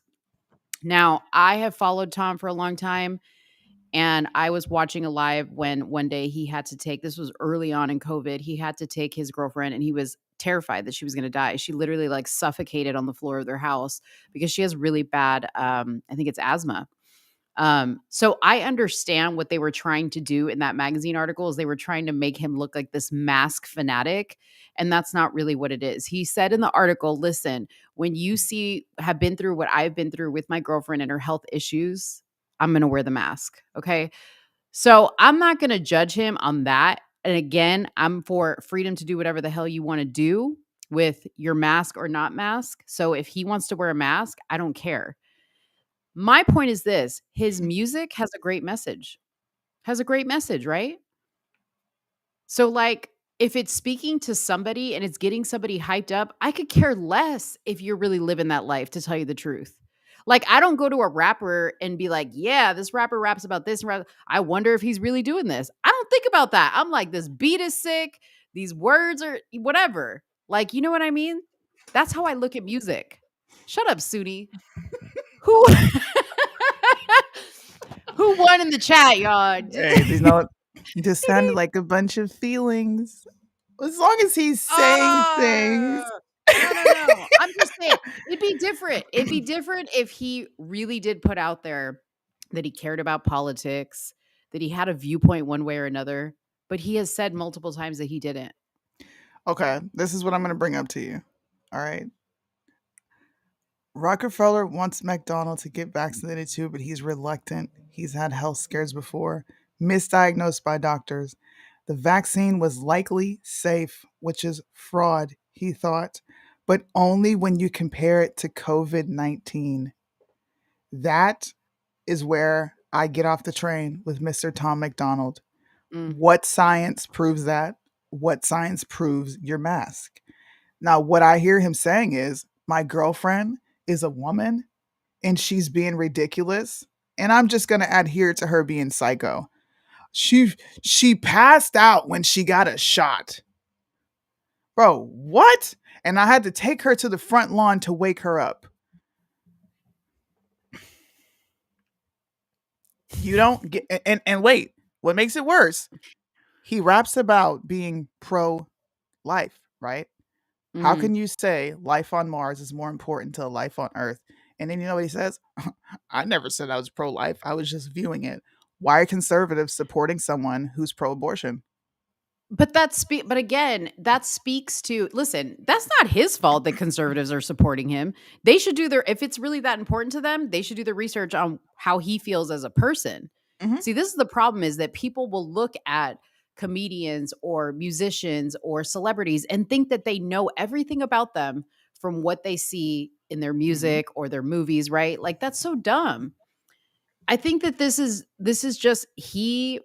Now, I have followed Tom for a long time, and I was watching a live when one day he had to take, this was early on in COVID, he had to take his girlfriend, and he was terrified that she was going to die. She literally like suffocated on the floor of their house because she has really bad, I think it's asthma. So I understand what they were trying to do in that magazine article is they were trying to make him look like this mask fanatic. And that's not really what it is. He said in the article, "Listen, when you have been through what I've been through with my girlfriend and her health issues, I'm going to wear the mask." Okay. So I'm not going to judge him on that. And again, I'm for freedom to do whatever the hell you want to do with your mask or not mask. So if he wants to wear a mask, I don't care. My point is this, his music has a great message. Has a great message, right? So like if it's speaking to somebody and it's getting somebody hyped up, I could care less if you're really living that life, to tell you the truth. Like, I don't go to a rapper and be like, yeah, this rapper raps about this. I wonder if he's really doing this. I don't think about that. I'm like, this beat is sick. These words are whatever. Like, you know what I mean? That's how I look at music. Shut up, Sudi. Who who won in the chat, y'all? Hey, you know, it just sounded like a bunch of feelings. As long as he's saying things. No, no, no. I'm just saying it'd be different. It'd be different if he really did put out there that he cared about politics, that he had a viewpoint one way or another, but he has said multiple times that he didn't. Okay, this is what I'm going to bring up to you. All right. Rockefeller wants McDonald to get vaccinated too, but he's reluctant. He's had health scares before, misdiagnosed by doctors. The vaccine was likely safe, which is fraud, he thought, but only when you compare it to COVID 19. That is where I get off the train with Mr. Tom McDonald. Mm. What science proves that? What science proves your mask? Now, what I hear him saying is, my girlfriend is a woman and she's being ridiculous, and I'm just going to adhere to her being psycho. She she passed out when she got a shot. Bro, what? And I had to take her to the front lawn to wake her up. You don't get and wait, what makes it worse? He raps about being pro life, right? How Mhm. can you say life on Mars is more important to life on Earth? And then you know what he says? I never said I was pro life. I was just viewing it. Why are conservatives supporting someone who's pro abortion? But again, that speaks to, listen, that's not his fault that conservatives are supporting him. They should do their, if it's really that important to them, they should do their research on how he feels as a person. Hmm. See, this is the problem, is that people will look at comedians or musicians or celebrities and think that they know everything about them from what they see in their Hmm. music or their movies, right? Like, that's so dumb. I think that this is just, he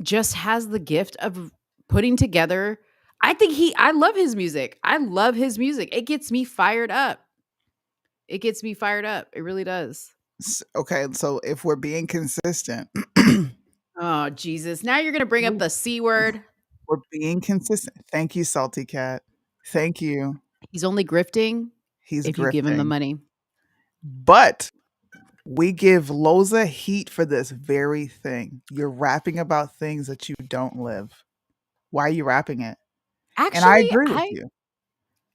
just has the gift of putting together. I love his music. I love his music. It gets me fired up. It gets me fired up. It really does. Okay, so if we're being consistent, Oh, Jesus. Now you're going to bring up the C word. we're being consistent. Thank you, Salty Cat. Thank you. He's only grifting He's if you give him the grifting. money. But we give Loza heat for this very thing. You're rapping about things that you don't live. Why are you rapping it? And I Actually, agree with I you.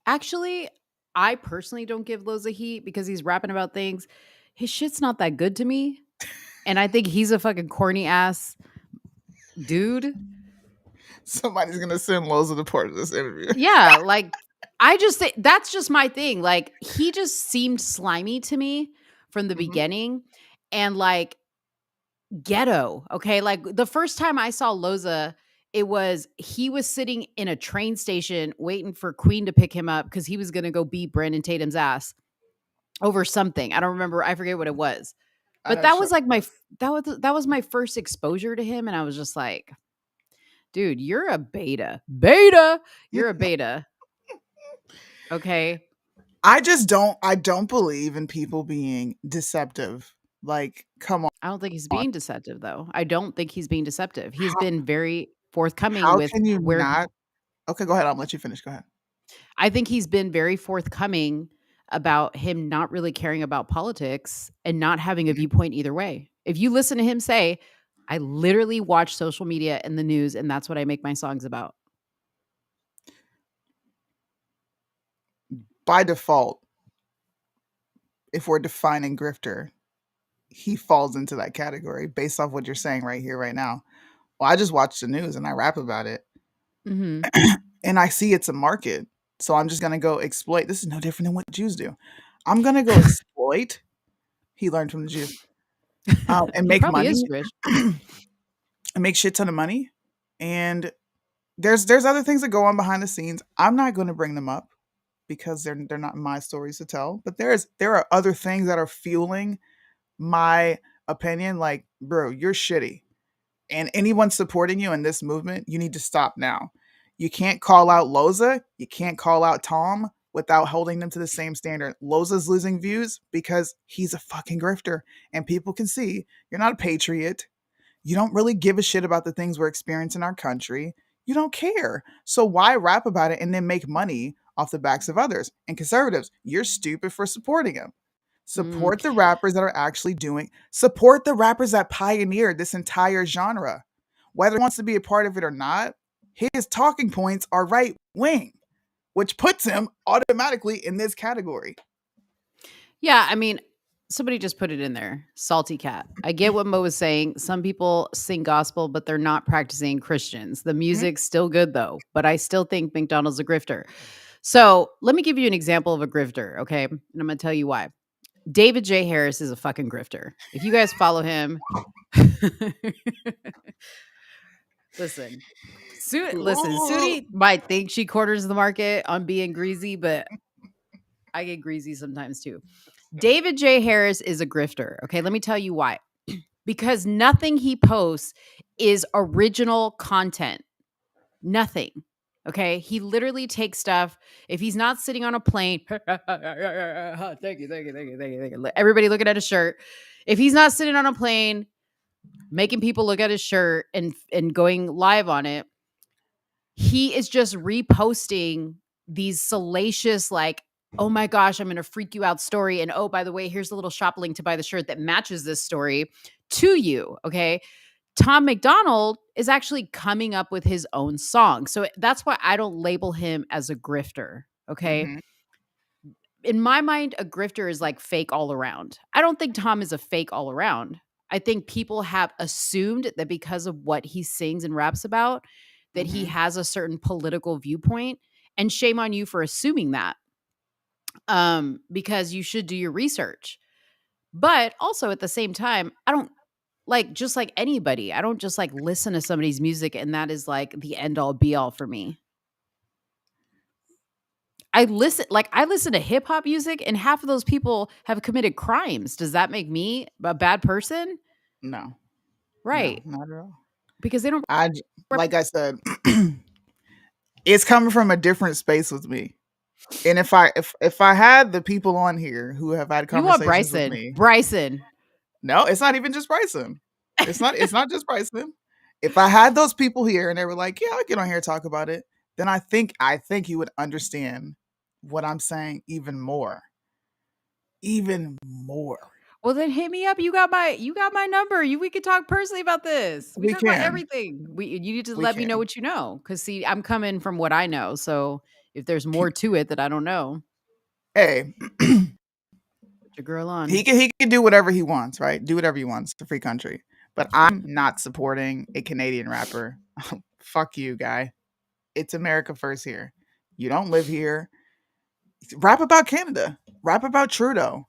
actually I personally don't give Loza heat because he's rapping about things. His shit's not that good to me. And I think he's a fucking corny ass dude. Somebody's gonna send Loza the part of this interview. Yeah, like, I just think that's just my thing. Like, he just seemed slimy to me from the Mhm. beginning, and like, ghetto. Okay. Like, the first time I saw Loza, he was sitting in a train station waiting for Queen to pick him up because he was gonna go beat Brandon Tatum's ass over something. I don't remember, I forget what it was. I But know that show. was like that was my first exposure to him, and I was just like, dude, you're a beta. Beta. You're a beta. Okay. I don't believe in people being deceptive. Like, come on. I don't think he's being deceptive, though. I don't think he's being deceptive. He's How been very forthcoming how with can you where not? Okay, go ahead. I'll let you finish. Go ahead. I think he's been very forthcoming about him not really caring about politics and not having a Mhm. viewpoint either way. If you listen to him say, I literally watch social media and the news, and that's what I make my songs about. By default, if we're defining grifter, he falls into that category based off what you're saying right here, right now. Well, I just watch the news and I rap about it. Mhm. And I see it's a market. So I'm just gonna go exploit. This is no different than what Jews do. I'm gonna go exploit. He learned from the Jews. And He make probably is money Jewish. and make shit ton of money. And there's other things that go on behind the scenes. I'm not going to bring them up because they're not my stories to tell. But there are other things that are fueling my opinion. Like, bro, you're shitty. And anyone supporting you in this movement, you need to stop now. You can't call out Loza, you can't call out Tom without holding them to the same standard. Loza's losing views because he's a fucking grifter, and people can see you're not a patriot. You don't really give a shit about the things we're experiencing in our country. You don't care. So why rap about it and then make money off the backs of others? And conservatives, you're stupid for supporting him. Mm. Support the rappers that are actually doing, support the rappers that pioneered this entire genre. Whether he wants to be a part of it or not, his talking points are right wing, which puts him automatically in this category. Yeah, I mean, somebody just put it in there. Salty cat. I get what Mo was saying. Some people sing gospel, but they're not practicing Christians. The music's still good though, but I still think McDonald's a grifter. So let me give you an example of a grifter, okay? And I'm gonna tell you why. David J. Harris is a fucking grifter. If you guys follow him, listen. Sudi might think she corners the market on being greasy, but I get greasy sometimes too. David J. Harris is a grifter. Okay, let me tell you why. Because nothing he posts is original content. Nothing. Okay, he literally takes stuff. If he's not sitting on a plane, thank you. Everybody looking at his shirt. If he's not sitting on a plane, making people look at his shirt and going live on it, he is just reposting these salacious, like, oh my gosh, I'm going to freak you out story. And oh, by the way, here's a little shop link to buy the shirt that matches this story to you. Okay. Tom McDonald is actually coming up with his own song. So that's why I don't label him as a grifter. Okay. Mm-hmm. In my mind, a grifter is like fake all around. I don't think Tom is a fake all around. I think people have assumed that because of what he sings and raps about, that he Mm-hmm. has a certain political viewpoint. And shame on you for assuming that. Because you should do your research. But also at the same time, I don't like, just like anybody, I don't just like listen to somebody's music and that is like the end all be all for me. I listen to hip hop music and half of those people have committed crimes. Does that make me a bad person? No, Right. no, not at all. Because they don't Like I said, it's coming from a different space with me. And if I had the people on here who have had You want conversations with Bryson. me, Bryson. no, it's not even just Bryson. It's not just Bryson. If I had those people here and they were like, "Yeah, I'll get on here and talk about it," then I think you would understand what I'm saying even more. Even more. Well, then hit me up. You got my number. We could talk personally about this. We We talk about can. everything. You need to We let me know can. what you know. Cause see, I'm coming from what I know. So if there's more to it that I don't know, Hey, put your girl on. he can do whatever he wants, right? Do whatever he wants. It's a free country. But I'm not supporting a Canadian rapper. Fuck you, guy. It's America first here. You don't live here. Rap about Canada. Rap about Trudeau.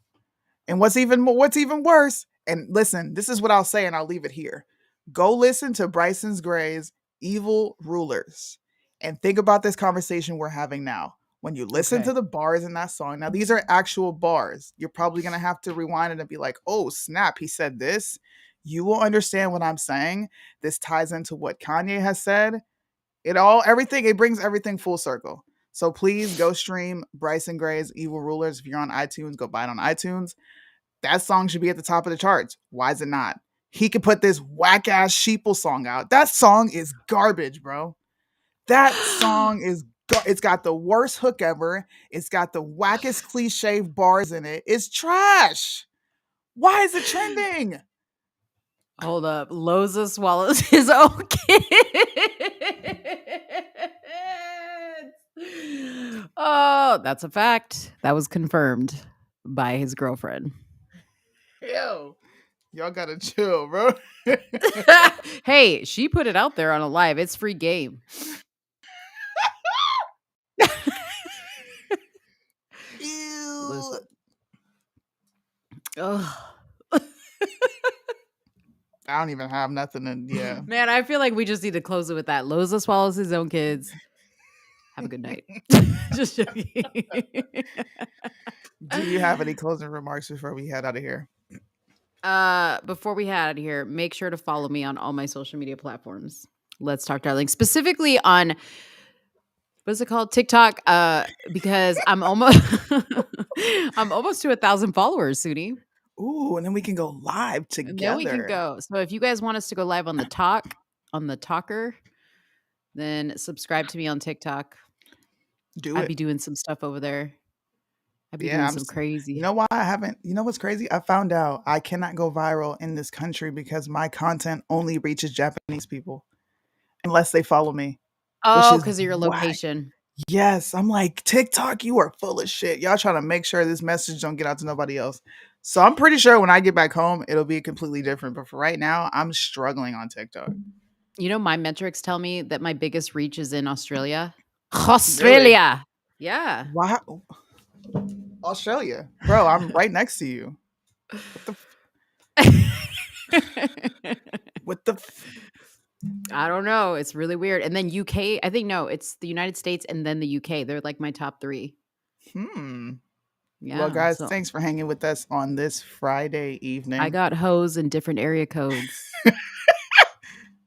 And what's even worse, and listen, this is what I'll say and I'll leave it here. Go listen to Bryson Gray's Evil Rulers and think about this conversation we're having now. When you listen Okay. to the bars in that song, now these are actual bars. You're probably going to have to rewind it and be like, "Oh, snap, he said this." You will understand what I'm saying. This ties into what Kanye has said. It brings everything full circle. So please go stream Bryson Gray's Evil Rulers. If you're on iTunes, go buy it on iTunes. That song should be at the top of the charts. Why is it not? He could put this whack ass sheeple song out. That song is garbage, bro. That song is it's got the worst hook ever. It's got the wackest cliche bars in it. It's trash. Why is it trending? Hold up. Loza swallows his own kids. Oh, that's a fact. That was confirmed by his girlfriend. Yo, y'all gotta chill, bro. Hey, she put it out there on a live. It's free game. Ew. Listen. Ugh. I don't even have nothing in yeah. Man, I feel like we just need to close it with that. Loza swallows his own kids. Have a good night. Just joking. Do you have any closing remarks before we head out of here? Before we head out of here, make sure to follow me on all my social media platforms. Let's Talk Darling, specifically on what's it called? TikTok. Because I'm almost I'm almost to 1,000 followers, Suni. Ooh, and then we can go live And then we can together. go. So if you guys want us to go live on the Talker, then subscribe to me on TikTok. Do I'd it. be doing some stuff over there. I'd be Yeah, doing I'm some s- crazy. You know why I haven't? You know what's crazy? I found out I cannot go viral in this country because my content only reaches Japanese people unless they follow me, which Oh, is because of your whack. location. Yes, I'm like TikTok. You are full of shit. Y'all trying to make sure this message don't get out to nobody else. So I'm pretty sure when I get back home, it'll be completely different. But for right now, I'm struggling on TikTok. You know, my metrics tell me that my biggest reach is in Australia. Really? Australia. Yeah. Wow, Australia, bro. I'm right next to you. What the? What the? I don't know. It's really weird. And then UK, I think no, it's the United States and then the UK. They're like my top 3. Hmm. Well, Yeah. guys, So thanks for hanging with us on this Friday I evening. got hoes in different area codes.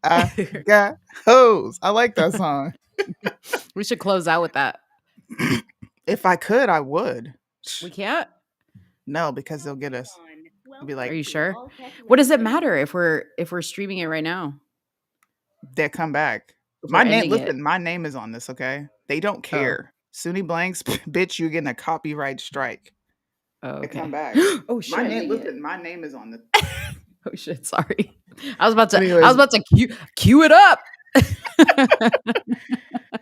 I got hoes. I like that song. We should close out with that. If I could, I would. We can't? No, because they'll get us. It'll be Are like you sure? What does it matter if we're streaming it right now? they come back. If we're My name, ending it. listen, my name is on this, okay? They don't Oh. care. SUNY Blanks, bitch, you're getting a copyright strike. Oh, They okay. come back. Oh shit. My name, listen, my name is on this. Oh shit, sorry. I was about Anyways. to cue it up.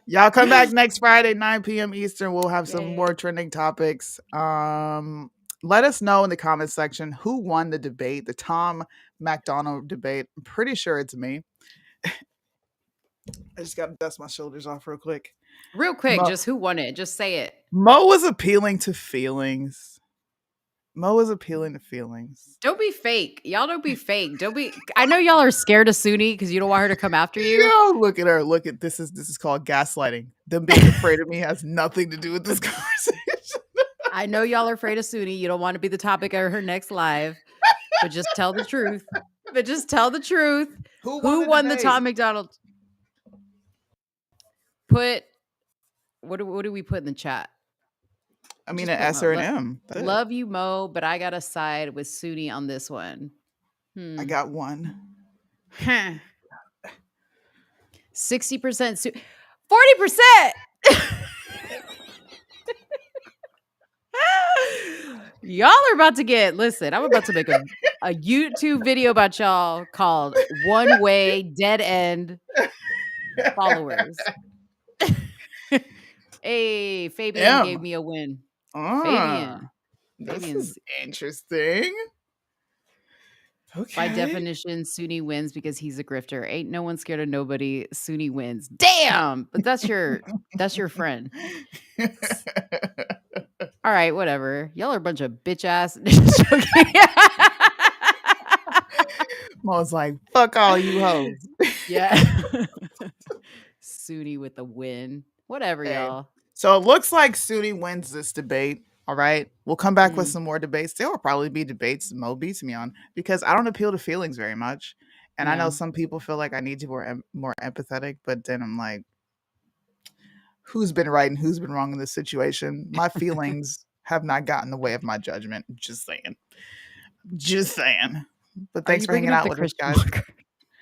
Y'all come back next Friday, 9 p.m. Eastern. We'll have some more trending topics. Let us know in the comment section who won the debate, the Tom MacDonald debate. I'm pretty sure it's me. I just got to dust my shoulders off real quick. Real quick, just who won it? Just say it. Mo was appealing to feelings. Don't be fake. Y'all don't be fake. Don't be. I know y'all are scared of Suni because you don't want her to come after you. Yo, look at her. Look at this. This is called gaslighting. Them being afraid of me has nothing to do with this conversation. I know y'all are afraid of Suni. You don't want to be the topic of her next live, but just tell the truth. Who won the Tom MacDonald? Put what do we put in the chat? I mean, Just an put S Mo. or an M. That's it. Love you, Mo, but I gotta side with Suni on this one. I got one. 60%, 40%. Y'all are about to get. Listen, I'm about to make a YouTube video about y'all called "One Way Dead End Followers." Hey, Fabian gave me a win. Fabian. This is interesting. Okay. By definition, Suni wins because he's a grifter. Ain't no one scared of nobody. Suni wins. Damn, but that's your friend. All right, whatever. Y'all are a bunch of bitch ass. Mo's like, fuck all you hoes. Yeah. Suni with the win. Whatever, y'all. So it looks like Suni wins this debate. All right. We'll come back with some more debates. There will probably be debates Mo beats me on because I don't appeal to feelings very much. And I know some people feel like I need to be more empathetic, but then I'm like, who's been right and who's been wrong in this situation? My feelings have not gotten in the way of my judgment. Just saying. But thanks for hanging out with us, guys.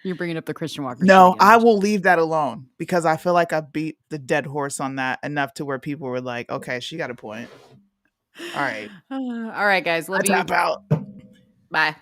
You're bringing up the Christian Walker. No, I will leave that alone because I feel like I beat the dead horse on that enough to where people were like, okay, she got a point. All right. All right, guys. Love you. Tap out. Bye.